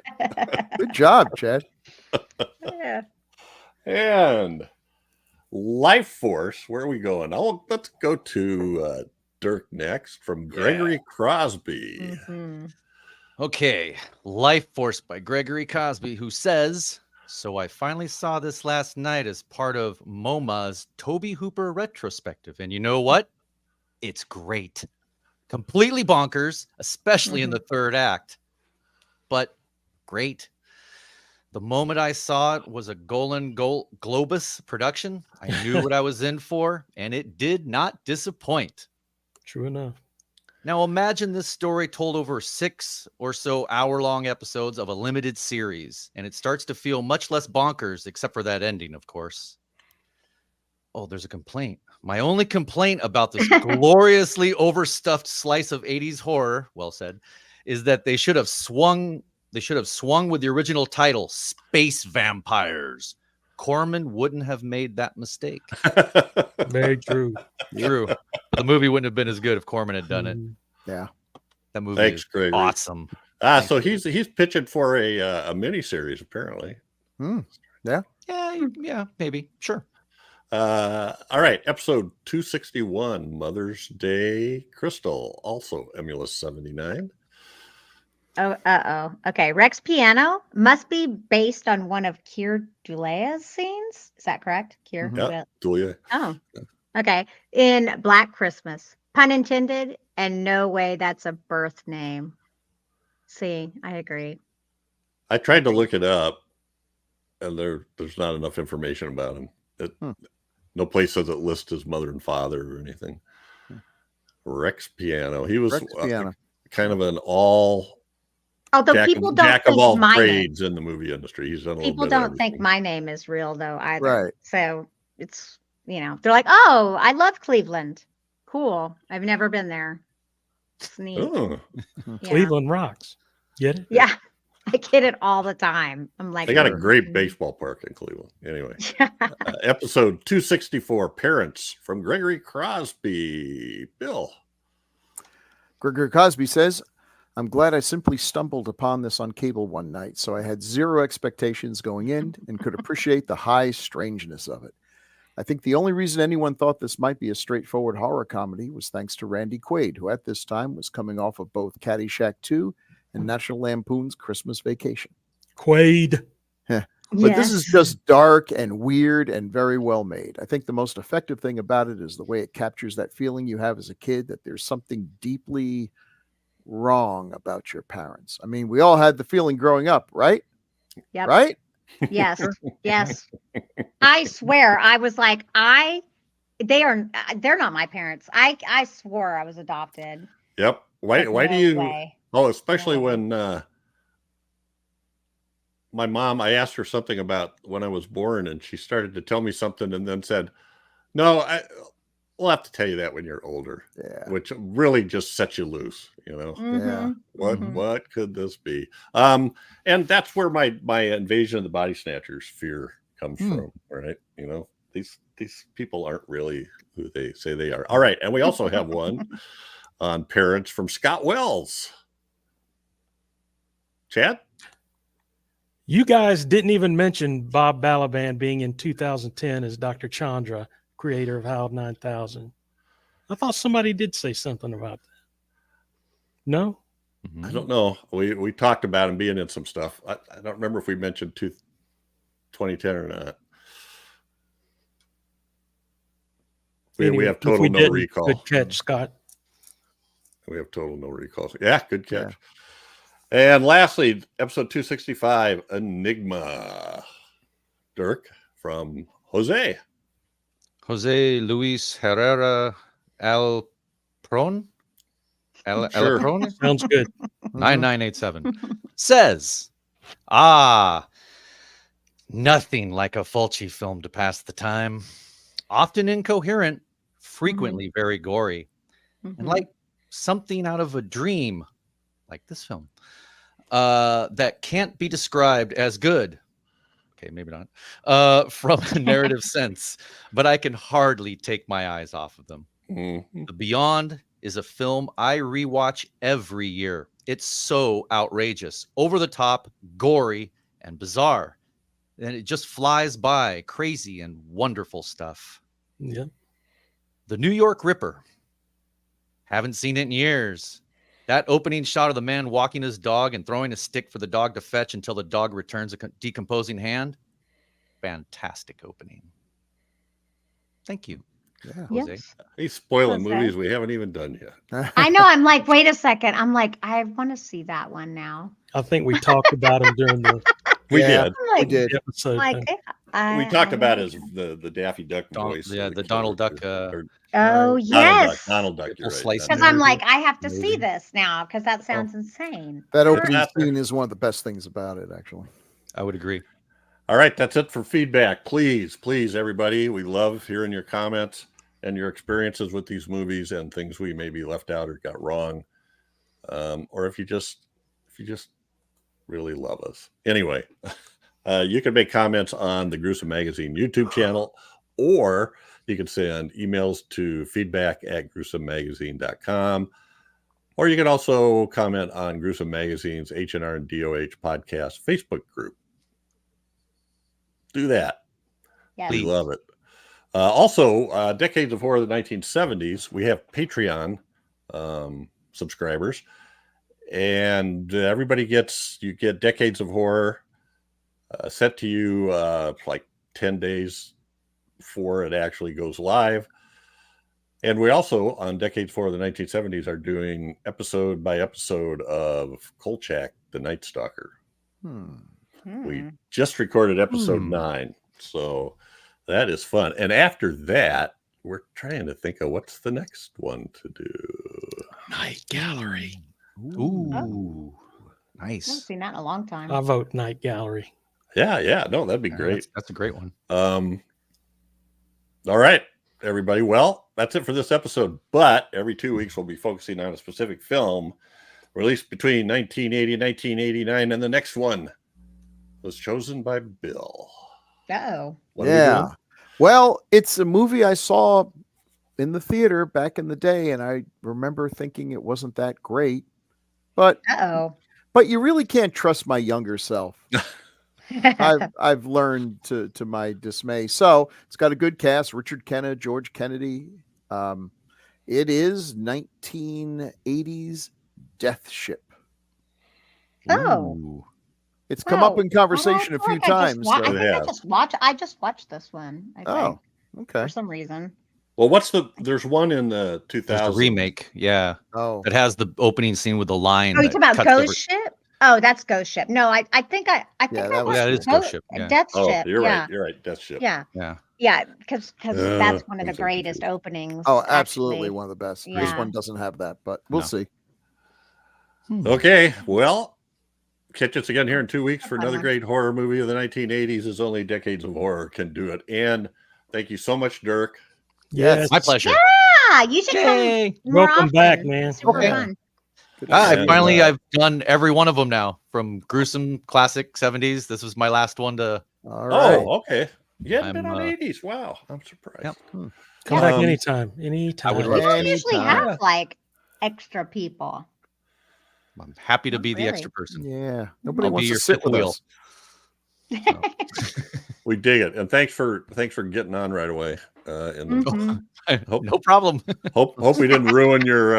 Good job, Chad. Yeah. And Life Force, where are we going? Let's go to Dirk next, from Gregory Crosby. Mhm. Okay, Life Force by Gregory Cosby, who says, so I finally saw this last night as part of MoMA's Toby Hooper retrospective. And you know what? It's great. Completely bonkers, especially in the third act. But great. The moment I saw it was a Golden Globus production. I knew what I was in for, and it did not disappoint. True enough. Now imagine this story told over 6 or so hour-long episodes of a limited series, and it starts to feel much less bonkers, except for that ending, of course. Oh, there's a complaint. My only complaint about this gloriously overstuffed slice of 80s horror, well said, is that they should have swung with the original title, Space Vampires. Corman wouldn't have made that mistake. Very true. True. But the movie wouldn't have been as good if Corman had done it. Yeah. That movie Thanks, is Gregory. awesome. So he's pitching for a miniseries, apparently. Yeah. Yeah, maybe. Sure. All right, episode 261, Mother's Day Crystal, also Emulus 79. Oh. Okay. Rex Piano must be based on one of Keir Dullea scenes. Is that correct? Keir Yeah, Dulia. Oh, okay. In Black Christmas, pun intended, and no way that's a birth name. See, I agree. I tried to look it up, and there's not enough information about him. No place says it lists his mother and father or anything. Rex Piano. He was Rex Piano. kind of an all Although people don't jack of think all my name. trades in the movie industry. He's done a People little bit of don't think everything. my name is real though either. Right. So it's they're like, oh, I love Cleveland. Cool. I've never been there. It's neat. Oh, Yeah. Cleveland rocks. Get it? Yeah. I get it all the time. I'm like, they got a great baseball park in Cleveland. Anyway, episode 264, Parents, from Gregory Crosby. Bill. Gregory Cosby says, I'm glad I simply stumbled upon this on cable one night, so I had zero expectations going in and could appreciate the high strangeness of it. I think the only reason anyone thought this might be a straightforward horror comedy was thanks to Randy Quaid, who at this time was coming off of both Caddyshack 2 and National Lampoon's Christmas Vacation. Quaid. But this is just dark and weird and very well made. I think the most effective thing about it is the way it captures that feeling you have as a kid that there's something deeply wrong about your parents. I mean, we all had the feeling growing up, right? Yep. Right? Yes. Yes. I swear, I was like, they're not my parents. I swore I was adopted. Yep. Why Like, do no you? way. Oh, especially No way. when my mom, I asked her something about when I was born, and she started to tell me something, and then said, "No, we'll have to tell you that when you're older." Yeah. Which really just sets you loose, you know. Yeah. What could this be? And that's where my Invasion of the Body Snatchers fear comes from, right? You know, these people aren't really who they say they are. All right, and we also have one on Parents from Scott Wells. Chad? You guys didn't even mention Bob Balaban being in 2010 as Dr. Chandra, creator of Howard 9000. I thought somebody did say something about that. No? I don't know. We talked about him being in some stuff. I don't remember if we mentioned 2010 or not. We have total no recall. Good catch, Scott. We have total no recall. Yeah, good catch. Yeah. And lastly, episode 265, Enigma. Dirk, from Jose Luis Herrera Alpron. Sure. Alpron? Sounds good. 9987 says, Nothing like a Fulci film to pass the time. Often incoherent, frequently very gory, and Mhm. like something out of a dream, like this film, that can't be described as good. Okay, maybe not. From a narrative sense, but I can hardly take my eyes off of them. Mhm. The Beyond is a film I rewatch every year. It's so outrageous, over the top, gory, and bizarre. And it just flies by, crazy and wonderful stuff. Yeah. The New York Ripper. Haven't seen it in years. That opening shot of the man walking his dog and throwing a stick for the dog to fetch until the dog returns a decomposing hand. Fantastic opening. Thank you, Yeah. Jose. Yes. He's spoiling Okay. movies we haven't even done yet. I know. I'm like, wait a second. I'm like, I want to see that one now. I think we talked about him during the We Yeah. did. I'm like, We did. episode. Like, We talked about his the Daffy Duck voice. Yeah, of the killer, Donald Duck. or oh Donald Duck. yes. Donald Duck. You're Little right. slice Because of I'm movie. like, I have to see Movie. this now because that sounds insane. That It's opening out there. scene is one of the best things about it, actually. I would agree. All right, that's it for feedback. Please, everybody, we love hearing your comments and your experiences with these movies and things we maybe left out or got wrong, or if you just really love us. Anyway, you can make comments on the Gruesome Magazine YouTube channel, or you can send emails to feedback@gruesomemagazine.com, or you can also comment on Gruesome Magazine's H&R and DOH podcast Facebook group. Do that. Yes. We love it. Also, Decades of Horror of the 1970s, we have Patreon subscribers, and everybody you get Decades of Horror sent to you like 10 days before it actually goes live. And we also, on Decades of Horror of the 1970s, are doing episode by episode of Kolchak, the Night Stalker. We just recorded episode 9, so that is fun. And after that, we're trying to think of what's the next one to do. Night Gallery. Ooh, I haven't nice. seen that in a long time. I vote Night Gallery. Yeah, no, that'd be great. That's a great one. All right, everybody. Well, that's it for this episode. But every 2 weeks, we'll be focusing on a specific film released between 1980 and 1989, and the next one was chosen by Bill. Uh-oh. What are we doing? Well, it's a movie I saw in the theater back in the day, and I remember thinking it wasn't that great. But you really can't trust my younger self. I've learned to my dismay. So it's got a good cast: Richard Kenna, George Kennedy. It is 1980s Death Ship. Oh. It's come up in conversation a few times. I just watched this one. I think, okay. for some reason. Well, there's one in the 2000s. There's a remake, yeah. Oh. It has the opening scene with the lion. Oh, you talking about Ghost Ship? Oh, that's Ghost Ship. No, I think I that is Ghost Ship. Yeah. Death Ship. You're right. You're right. Death Ship. Yeah. Yeah. Yeah, because that's one of the greatest openings. Oh, absolutely, actually. one of the best. Yeah. This one doesn't have that, but we'll see. Okay, well, catch us again here in 2 weeks for another great horror movie of the 1980s. As only Decades of Horror can do it. And thank you so much, Dirk. Yes, my pleasure. Yeah, you should come. More Welcome often. back, man. Super fun. I've done every one of them now, from Gruesome classic 70s. This was my last one to. All right. Oh, okay. You hadn't been on 80s. Wow, I'm surprised. Yep. Come back anytime. I would We love don't usually have like extra people. I'm happy to be the really. extra person. Yeah, nobody I'll wants be to your sit fifth with wheel. us. We dig it, and thanks for getting on right away. No problem. Hope we didn't ruin your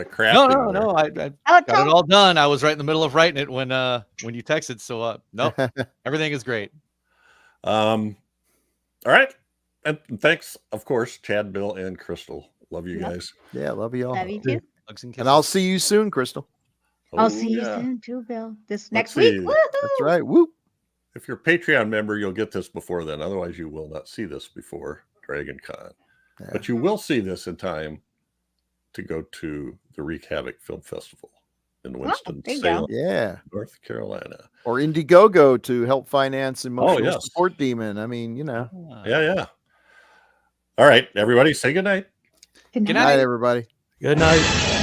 crafting. No. I got it all done. I was right in the middle of writing it when you texted. So no, everything is great. All right, and thanks, of course, Chad, Bill, and Crystal. Love you guys. Yeah, love you all. Love you too. And I'll see you soon, Crystal. I'll see you soon too, Bill. Next see. week. Woo-hoo! That's right. Whoop. If you're a Patreon member, you'll get this before then. Otherwise, you will not see this before Dragon Con. Yeah. But you will see this in time to go to the Wreak Havoc Film Festival. in there you Winston-Salem, Yeah. North Carolina. Or Indiegogo to help finance Emotional yes. Support Demon. I mean, you know. Yeah. All right, everybody, say goodnight. Good Good Good night, everybody. Good night.